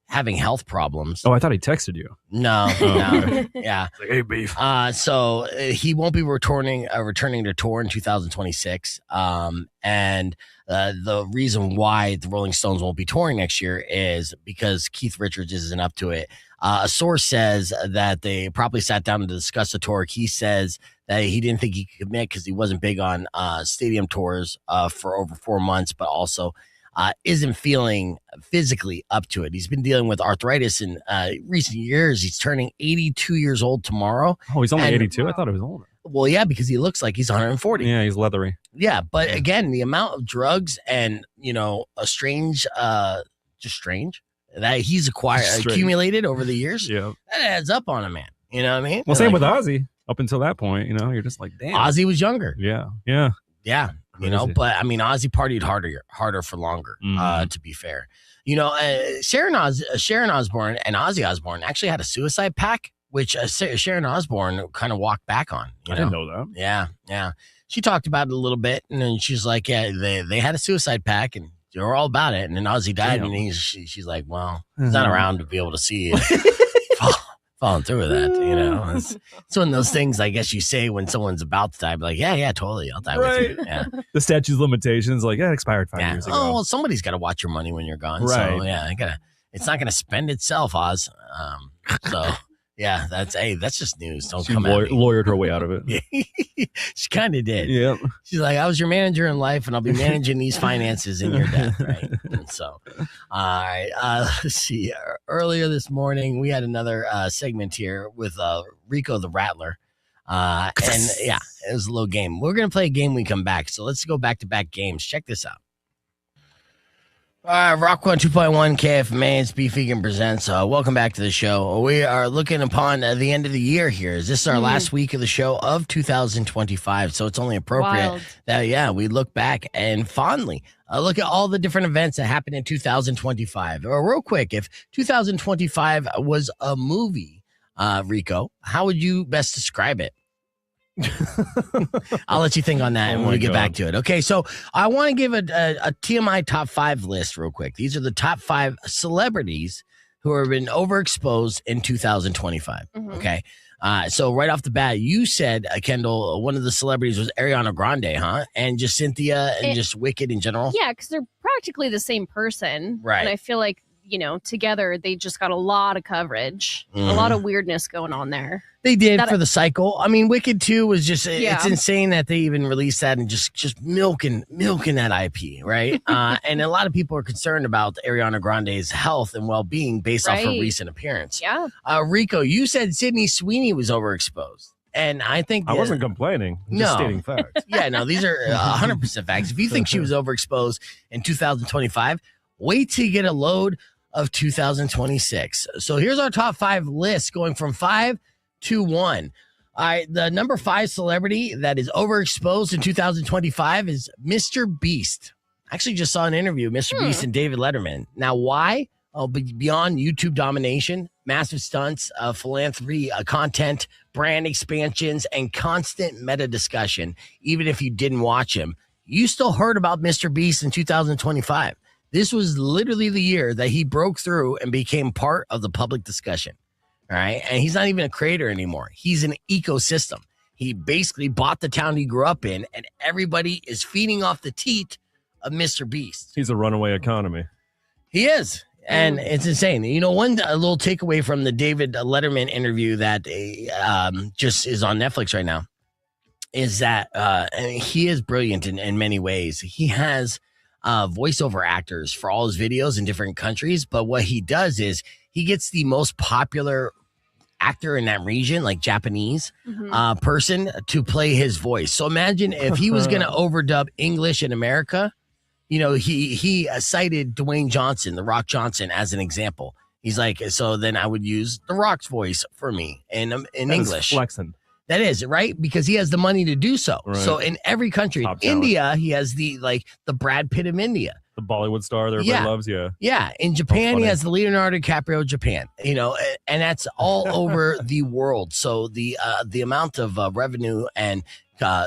having health problems. Oh, I thought he texted you. No. Okay. Yeah. It's like, hey, beef. So he won't be returning to tour in 2026. And the reason why the Rolling Stones won't be touring next year is because Keith Richards isn't up to it. A source says that they probably sat down to discuss the tour. He says that he didn't think he could commit because he wasn't big on stadium tours for over 4 months, but also isn't feeling physically up to it. He's been dealing with arthritis in recent years. He's turning 82 years old tomorrow. Oh, he's only 82? I thought he was older. Well, yeah, because he looks like he's 140. Yeah, he's leathery. Yeah, but again, the amount of drugs and, a strange that he's accumulated over the years, Yeah. that adds up on a man. You know what I mean? Well, same Like, with Ozzy. Up until that point, you're just like, damn. Ozzy was younger. Yeah. Yeah. Crazy. But I mean, Ozzy partied harder for longer, to be fair. Sharon Osbourne and Ozzy Osbourne actually had a suicide pact, which Sharon Osbourne kind of walked back on. I didn't know that. Yeah. She talked about it a little bit, and then she's like, yeah, they had a suicide pact, and they were all about it. And then Ozzy died, Damn. and she's like, well, he's not around to be able to see it. Following through with that, it's one of those things I guess you say when someone's about to die, but like, yeah, totally, I'll die with you. Yeah. The statute's limitations, like, it expired 5 years ago. Oh, well, somebody's got to watch your money when you're gone. Right. So yeah, it's not gonna spend itself, Oz. So yeah, that's just news. Don't She come at me. lawyered her way out of it. She kind of did. Yep. She's like, I was your manager in life, and I'll be managing these finances in your death, right? And so, all right. Let's see. Earlier this morning, we had another segment here with Rico the Rattler. And yeah, it was a little game. We're going to play a game when we come back. So let's go back-to-back games. Check this out. All right, Rock 102.1 KFMA, it's Beef Vegan Presents. Welcome back to the show. We are looking upon the end of the year here. Is this our last week of the show of 2025? So it's only appropriate that, we look back and fondly look at all the different events that happened in 2025. Real quick, if 2025 was a movie, Rico, how would you best describe it? I'll let you think on that when we get back to it. Okay, so I want to give a TMI top 5 list real quick. These are the top 5 celebrities who have been overexposed in 2025. Okay, so right off the bat, you said, Kendall, one of the celebrities was Ariana Grande, huh? And just Cynthia and just Wicked in general? Yeah, because they're practically the same person. Right. And I feel like, together they just got a lot of coverage, a lot of weirdness going on there. They did for the cycle. I mean, Wicked 2 was just, it's Yeah. insane that they even released that and just milking that IP, right? And a lot of people are concerned about Ariana Grande's health and well-being based off her Right. recent appearance. Yeah. Rico, you said Sydney Sweeney was overexposed. And I think I wasn't complaining. I'm just stating facts. Yeah, no, these are 100% facts. If you think she was overexposed in 2025, wait till you get a load of 2026. So here's our top 5 list going from 5 to 1. All right, the number 5 celebrity that is overexposed in 2025 is Mr. Beast. I actually just saw an interview with Mr. Beast and David Letterman. Now, why? Beyond YouTube domination, massive stunts, philanthropy, content, brand expansions, and constant meta discussion. Even if you didn't watch him, you still heard about Mr. Beast in 2025. This was literally the year that he broke through and became part of the public discussion. All right. And he's not even a creator anymore. He's an ecosystem. He basically bought the town he grew up in, and everybody is feeding off the teat of Mr. Beast. He's a runaway economy. He is. And it's insane. You know, one little takeaway from the David Letterman interview that just is on Netflix right now is that he is brilliant in many ways. He has voiceover actors for all his videos in different countries. But what he does is he gets the most popular actor in that region, like Japanese person, to play his voice. So imagine if he was going to overdub English in America. You know, he cited Dwayne Johnson, The Rock Johnson, as an example. He's like, so then I would use The Rock's voice for me in English. Flexing. That is, right? Because he has the money to do so. Right. So in every country, Top in India, he has the Brad Pitt of India. The Bollywood star that everybody loves, Yeah. In Japan, he has the Leonardo DiCaprio of Japan, you know, and that's all over the world. So the amount of revenue and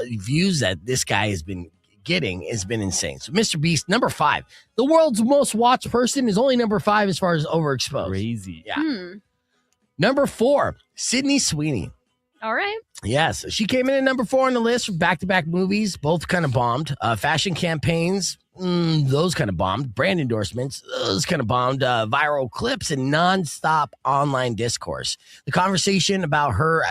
views that this guy has been getting has been insane. So Mr. Beast, number 5. The world's most watched person is only number 5 as far as overexposed. Crazy. Yeah. Number 4, Sydney Sweeney. All right. Yes. She came in at number 4 on the list for back-to-back movies. Both kind of bombed. Fashion campaigns, those kind of bombed. Brand endorsements, those kind of bombed. Viral clips and nonstop online discourse. The conversation about her,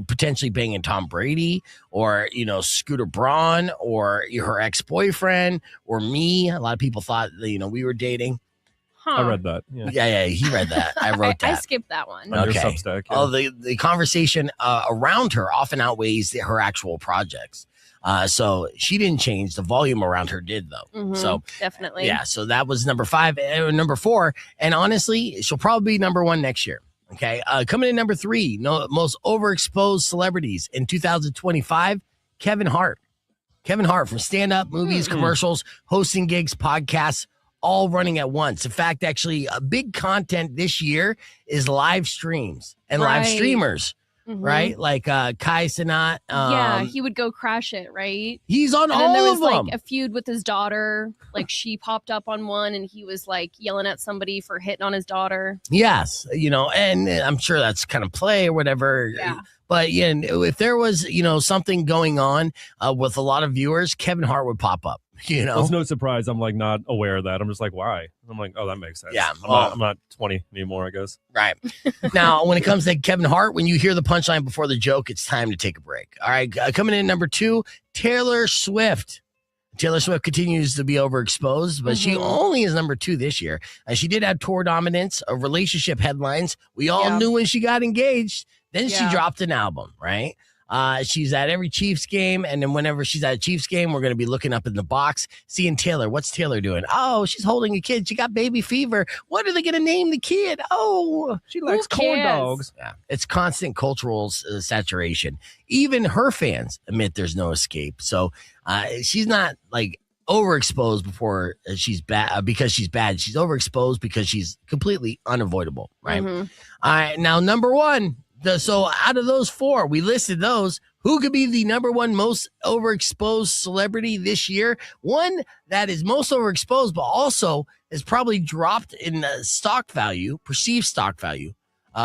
potentially banging Tom Brady or, Scooter Braun or her ex-boyfriend or me. A lot of people thought, we were dating. I read that. Yeah, he read that. I wrote that. I skipped that one. On your Substack. Yeah. Oh, the conversation around her often outweighs her actual projects. So she didn't change. The volume around her did, though. So definitely. Yeah, so that was number 5. Number 4, and honestly, she'll probably be number 1 next year. Okay, coming in number 3, most overexposed celebrities in 2025, Kevin Hart. Kevin Hart from stand-up, movies, commercials, hosting gigs, podcasts, all running at once. In fact, actually, a big content this year is live streams and live streamers, right? Like Kai Cenat. Yeah, he would go crash it, right? He's on and all then there of was them. like a feud with his daughter. Like she popped up on one and he was like yelling at somebody for hitting on his daughter. Yes, and I'm sure that's kind of play or whatever. Yeah. But yeah, if there was, something going on with a lot of viewers, Kevin Hart would pop up. It's no surprise I'm like not aware of that. I'm just like, why? I'm like, oh, that makes sense. Yeah, I'm not 20 anymore, I guess. Right. Now, when it comes to Kevin Hart, when you hear the punchline before the joke, it's time to take a break. All right, coming in number 2, Taylor Swift. Taylor Swift continues to be overexposed, but she only is number 2 this year. She did have tour dominance, relationship headlines. We all knew when she got engaged. Then she dropped an album, right? She's at every Chiefs game, and then whenever she's at a Chiefs game, we're going to be looking up in the box, seeing Taylor. What's Taylor doing? Oh, she's holding a kid. She got baby fever. What are they going to name the kid? Oh, she likes corn dogs. Yeah, it's constant cultural saturation. Even her fans admit there's no escape. So she's not like overexposed before she's bad because she's bad. She's overexposed because she's completely unavoidable, right? All right, now number 1. So out of those 4, we listed those. Who could be the number 1 most overexposed celebrity this year? One that is most overexposed, but also has probably dropped in stock value, perceived stock value,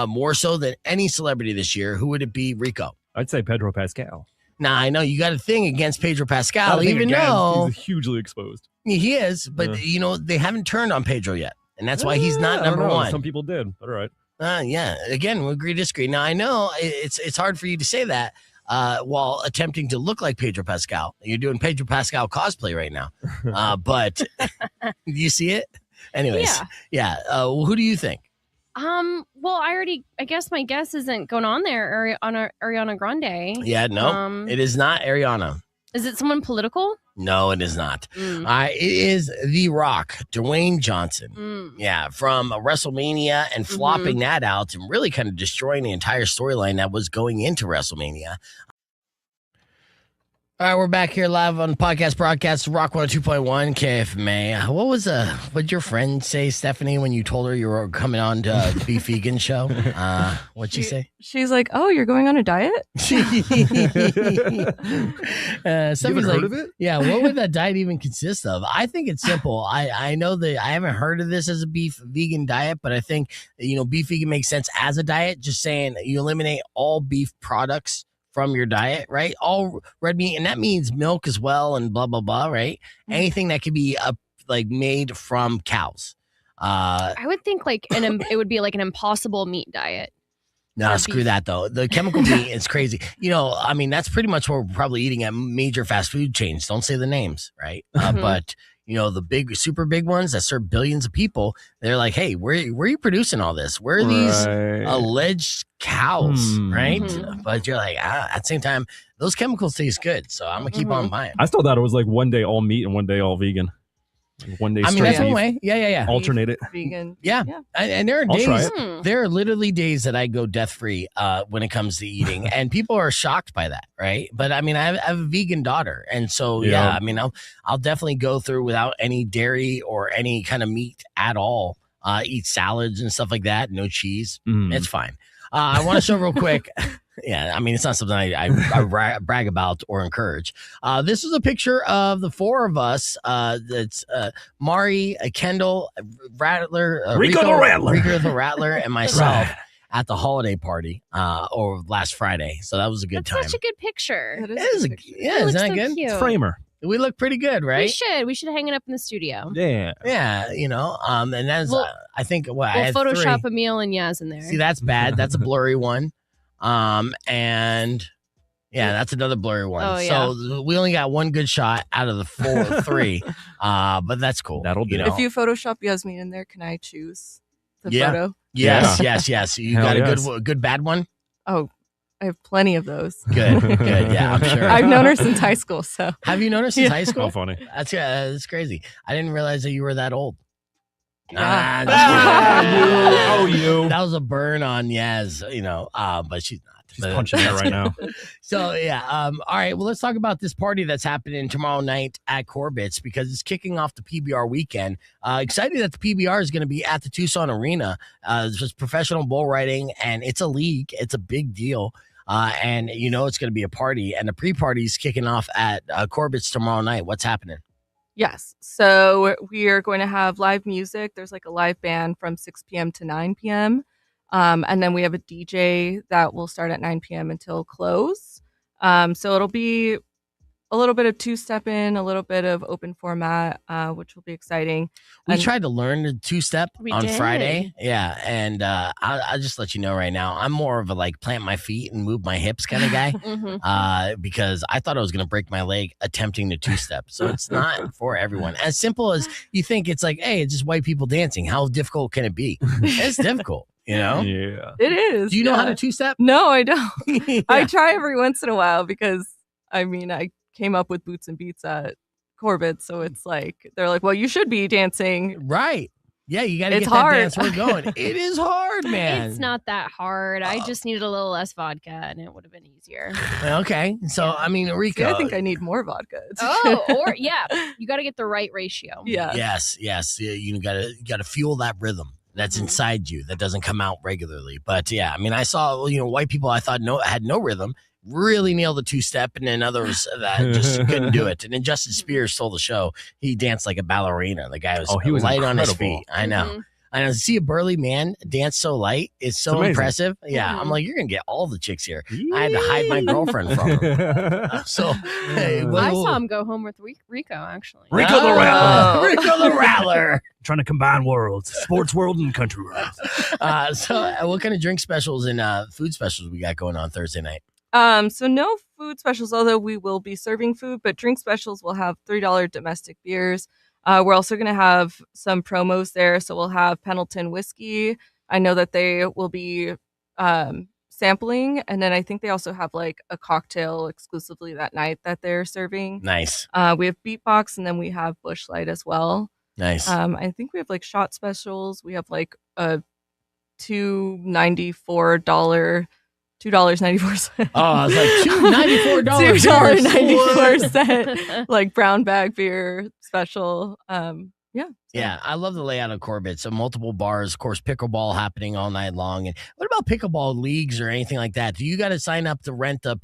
more so than any celebrity this year. Who would it be, Rico? I'd say Pedro Pascal. Now, I know you got a thing against Pedro Pascal, even though he's hugely exposed. He is, but they haven't turned on Pedro yet, and that's why he's not number 1. Some people did, but all right. Yeah. Again, we agree to disagree. Now, I know it's hard for you to say that while attempting to look like Pedro Pascal. You're doing Pedro Pascal cosplay right now. But do you see it? Anyways, yeah. Who do you think? Well, I guess my guess isn't going on there, Ariana Grande. Yeah, no, it is not Ariana. Is it someone political? No, it is not. It is The Rock, Dwayne Johnson. Yeah, from WrestleMania and flopping that out and really kind of destroying the entire storyline that was going into WrestleMania. All right, we're back here live on the podcast broadcast, Rock 102.1 KFMA. What'd your friend say, Stephanie, when you told her you were coming on to Be Vegan show? What'd she say? She's like, oh, you're going on a diet? Somebody's heard of it? Yeah, what would that diet even consist of? I think it's simple. I know that I haven't heard of this as a beef vegan diet, but I think, beef vegan makes sense as a diet. Just saying you eliminate all beef products from your diet, right? All red meat, and that means milk as well, and blah blah blah, right? Anything that could be like made from cows. I would think like it would be like an Impossible Meat diet. No, screw that though. The chemical meat is crazy. I mean, that's pretty much what we're probably eating at major fast food chains. Don't say the names, right? But the big, super big ones that serve billions of people, they're like, hey, where are you producing all this? Where are these alleged cows, right? But you're like, at the same time, those chemicals taste good, so I'm gonna keep on buying. I still thought it was like one day all meat and one day all vegan. One day, that's one way. Yeah. Alternate it. Vegan. Yeah. And there are days. There are literally days that I go death free when it comes to eating, and people are shocked by that, right? But I mean, I have a vegan daughter, and so I mean, I'll definitely go through without any dairy or any kind of meat at all. Eat salads and stuff like that. No cheese. It's fine. I want to show real quick. Yeah, I mean, it's not something I brag about or encourage. This is a picture of the four of us. That's Mari, Kendall, Rattler, Rico the Rattler, and myself at the holiday party or last Friday. So that was a good time. Such a good picture. It is. Isn't that good? Cute. Framer. We look pretty good, right? We should hang it up in the studio. Yeah. Yeah, and that's I think We'll I had Photoshop 3. Emil and Yaz in there. See, that's bad. That's a blurry one. And that's another blurry one. Oh, yeah. So we only got one good shot out of the 3. But that's cool. That'll do. If you Photoshop Yasmin in there, can I choose the photo? Yes. You got a good bad one? Oh, I have plenty of those. Good. Yeah, I'm sure. I've known her since high school. So have you known her since high school? How funny. That's crazy. I didn't realize that you were that old. Yeah. You. That was a burn on Yaz, but she's not. She's punching me right now. So, all right. Well, let's talk about this party that's happening tomorrow night at Corbett's because it's kicking off the PBR weekend. Excited that the PBR is going to be at the Tucson Arena. It's just professional bull riding, and it's a league. It's a big deal. And it's going to be a party, and the pre-party is kicking off at Corbett's tomorrow night. What's happening? Yes. So we are going to have live music. There's like a live band from 6 p.m. to 9 p.m. And then we have a DJ that will start at 9 p.m. until close. So it'll be a little bit of two-step-in, a little bit of open format, which will be exciting. We tried to learn the two-step on Friday. Yeah, and I'll just let you know right now, I'm more of a plant my feet and move my hips kind of guy because I thought I was going to break my leg attempting the two-step. So it's not for everyone. As simple as you think it's like, hey, it's just white people dancing. How difficult can it be? It's difficult. Yeah. It is. Do you know how to two-step? No, I don't. I try every once in a while because, I came up with boots and beats at Corbett, so it's like they're like, well, you should be dancing, right? Yeah, you got to get hard. that dance word going. It is hard, man. It's not that hard. I just needed a little less vodka, and it would have been easier. Okay, so Rico, I think I need more vodka. You got to get the right ratio. Yeah. Yes. You got to fuel that rhythm that's inside you that doesn't come out regularly. But I saw white people I thought had no rhythm. Really nailed the two-step, and then others that just couldn't do it. And then Justin Spears stole the show. He danced like a ballerina. The guy was light on his feet. I know. And to see a burly man dance so light is so impressive. Yeah, I'm like, you're gonna get all the chicks here. I had to hide my girlfriend from him. I saw him go home with Rico, actually. Rico the Rattler. Rico the Rattler. Trying to combine worlds, sports world and country world. What kind of drink specials and food specials we got going on Thursday night? So no food specials, although we will be serving food, but drink specials will have $3 domestic beers. We're also going to have some promos there. So we'll have Pendleton whiskey. I know that they will be sampling. And then I think they also have a cocktail exclusively that night that they're serving. Nice. We have Beatbox, and then we have Busch Light as well. Nice. I think we have shot specials. We have a $2.94. $2.94. Oh, I was like $2.94. $2.94 brown bag beer special. Yeah, I love the layout of Corbett. So multiple bars, of course, pickleball happening all night long. And what about pickleball leagues or anything like that? Do you got to sign up to rent a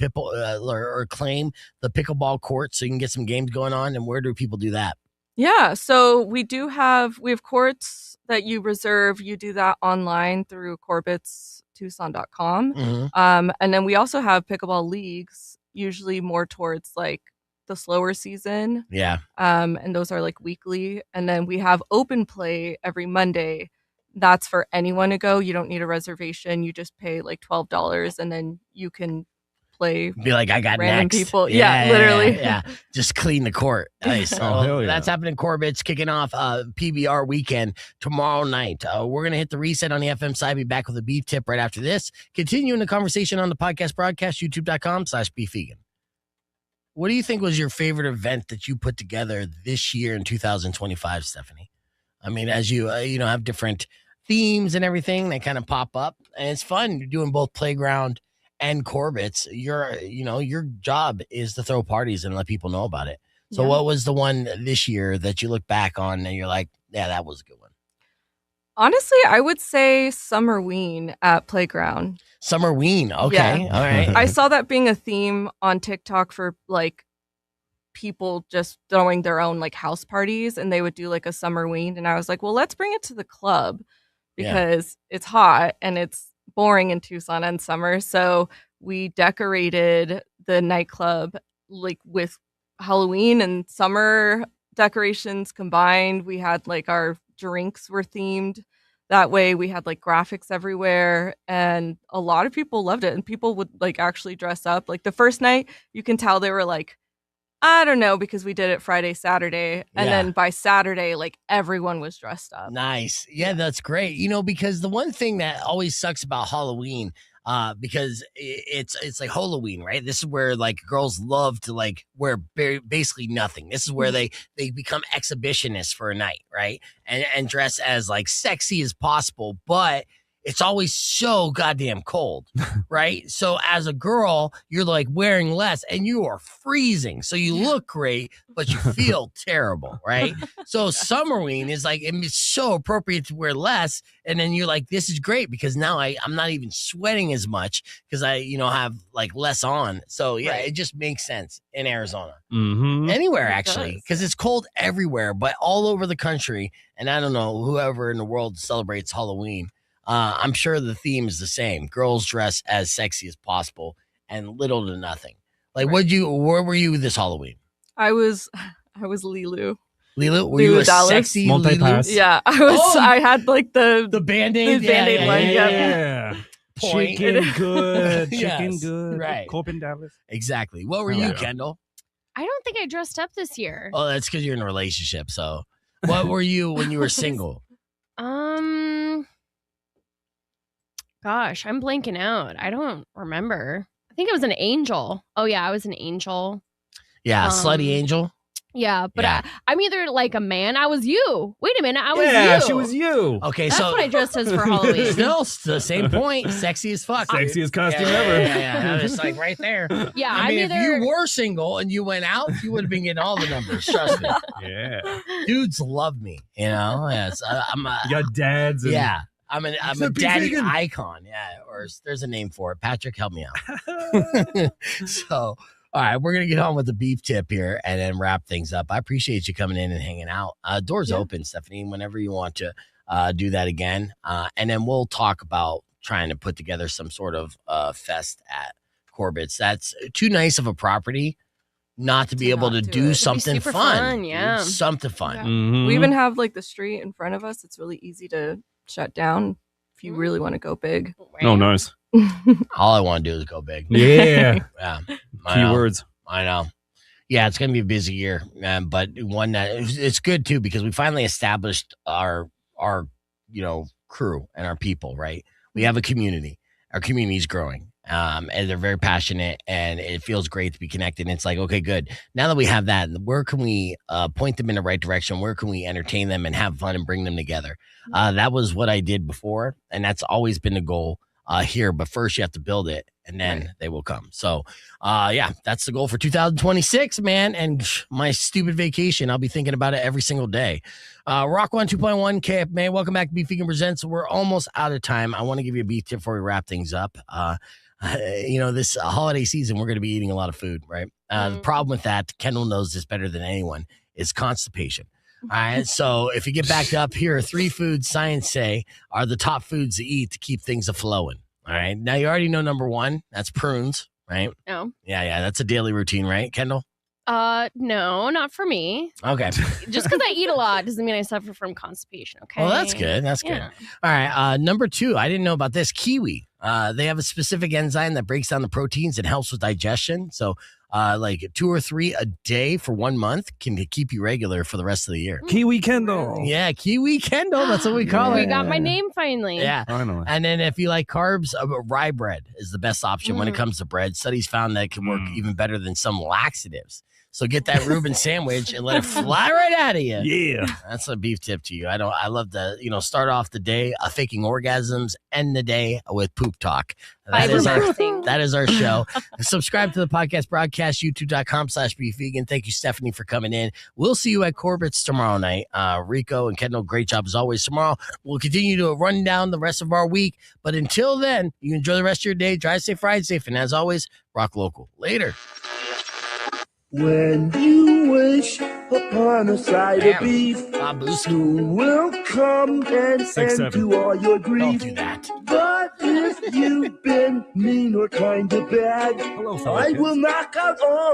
or claim the pickleball court so you can get some games going on? And where do people do that? Yeah, so we have courts that you reserve. You do that online through Corbett's Tucson.com. Mhm. And then we also have pickleball leagues, usually more towards like the slower season. Yeah. And those are like weekly. And then we have open play every Monday. That's for anyone to go. You don't need a reservation. You just pay like $12 and then you can play. Be like, I got random next. people. Yeah, literally. Yeah. Just clean the court. Nice. Oh, hell yeah. That's happening. Corbett's kicking off PBR weekend tomorrow night. We're going to hit the reset on the FM side. Be back with a beef tip right after this. Continuing the conversation on the podcast broadcast, youtube.com/beefvegan. What do you think was your favorite event that you put together this year in 2025, Stephanie? I mean, as you have different themes and everything that kind of pop up, and it's fun. You're doing both Playground and Corbett's. Your job is to throw parties and let people know about it. So what was the one this year that you look back on and you're like, yeah, that was a good one? Honestly, I would say Summerween at Playground. Summerween. Okay. Yeah. All right. I saw that being a theme on TikTok for like people just throwing their own like house parties, and they would do like a Summerween. And I was like, well, let's bring it to the club because it's hot and it's boring in Tucson in summer. So we decorated the nightclub like with Halloween and summer decorations combined. We had like our drinks were themed that way. We had like graphics everywhere, and a lot of people loved it. And people would like actually dress up. Like the first night, you can tell they were like, I don't know, because we did it Friday, Saturday. And then by Saturday, like everyone was dressed up. Nice. Yeah, that's great. Because the one thing that always sucks about Halloween, because it's like Halloween, right? This is where like girls love to like wear basically nothing. This is where they become exhibitionists for a night, right? And dress as like sexy as possible, but it's always so goddamn cold, right? So as a girl, you're like wearing less and you are freezing. So you look great, but you feel terrible, right? So Summerween is like, it's so appropriate to wear less. And then you're like, this is great because now I'm not even sweating as much because I, have like less on. So yeah, It just makes sense in Arizona. Mm-hmm. Anywhere actually, because it's cold everywhere, but all over the country. And I don't know, whoever in the world celebrates Halloween, I'm sure the theme is the same. Girls dress as sexy as possible and little to nothing. Like, where were you this Halloween? I was Lilu. Lilu? Were you a Dallas? sexy Multi-pass? Lilu? Yeah, I had like the Band-Aid? The Band-Aid one, Yeah. Point. Chicken good. Yes, Chicken good. right. Corbett, Dallas. Exactly. What were you, Kendall? I don't think I dressed up this year. Oh, that's because you're in a relationship. So what were you when you were single? Gosh, I'm blanking out. I don't remember. I think it was an angel. Oh yeah, I was an angel. Yeah, slutty angel. Yeah, but Yeah. I'm either like a man. I was you. Wait a minute, I was Yeah, you. she was you. Okay, That's so what I dressed as for Halloween. still the same point. Sexy as fuck. dude. Sexiest costume Yeah, ever. Yeah. It's like right there. Yeah, I mean, I'm if you were single and you went out, you would have been getting all the numbers. Trust me. Yeah. Dudes love me. Yes, I'm a. You got dads. And Yeah, I'm a Except he's daddy vegan. icon. Yeah, or there's a name for it. Patrick, help me out. So, all right, we're gonna get on with the beef tip here and then wrap things up. I appreciate you coming in and hanging out. Doors open, Stephanie, whenever you want to do that again. And then we'll talk about trying to put together some sort of fest at Corbett's. That's too nice of a property not to be able to do something super fun. fun, yeah. Something fun. Yeah. Mhm. We even have like the street in front of us. It's really easy to shut down if you really want to go big. Oh, nice. All I want to do is go big. Yeah. Yeah. I know. Keywords. I know. Yeah, it's going to be a busy year, but one that it's good too because we finally established our crew and our people, right? We have a community. Our community is growing. And they're very passionate and it feels great to be connected. And it's like, okay, good. Now that we have that, where can we point them in the right direction? Where can we entertain them and have fun and bring them together? That was what I did before. And that's always been the goal here. But first you have to build it and then they will come. So yeah, that's the goal for 2026, man. And my stupid vacation, I'll be thinking about it every single day. Rock 1 2.1 KFMA. Welcome back to Beef Vegan Presents. We're almost out of time. I want to give you a beef tip before we wrap things up. This holiday season, we're going to be eating a lot of food, right? The problem with that, Kendall knows this better than anyone, is constipation. All right. So if you get backed up, here are 3 foods science say are the top foods to eat to keep things a-flowing. All right. Now you already know number 1. That's prunes, right? No. Yeah. That's a daily routine, right, Kendall? No, not for me. Okay. Just because I eat a lot doesn't mean I suffer from constipation. Okay. Well, that's good. That's good. All right. Number 2. I didn't know about this. Kiwi. They have a specific enzyme that breaks down the proteins and helps with digestion. So, like 2 or 3 a day for 1 month can keep you regular for the rest of the year. Kiwi Kendall. Yeah, Kiwi Kendall. That's what we call We it. got my name finally. Yeah. Finally. And then if you like carbs, rye bread is the best option when it comes to bread. Studies found that it can work even better than some laxatives. So get that Reuben sandwich and let it fly right out of you. Yeah. That's a beef tip to you. I love to, start off the day faking orgasms, end the day with poop talk. That is our show. Subscribe to the podcast broadcast, youtube.com/beefvegan. Thank you, Stephanie, for coming in. We'll see you at Corbett's tomorrow night. Rico and Kendall, great job as always tomorrow. We'll continue to run down the rest of our week. But until then, you enjoy the rest of your day. Drive safe, ride safe. And as always, rock local. Later. When you wish upon a side of beef, soon will come and end to all your grief. Don't do that. But if you've been mean or kind of bad, I will knock out all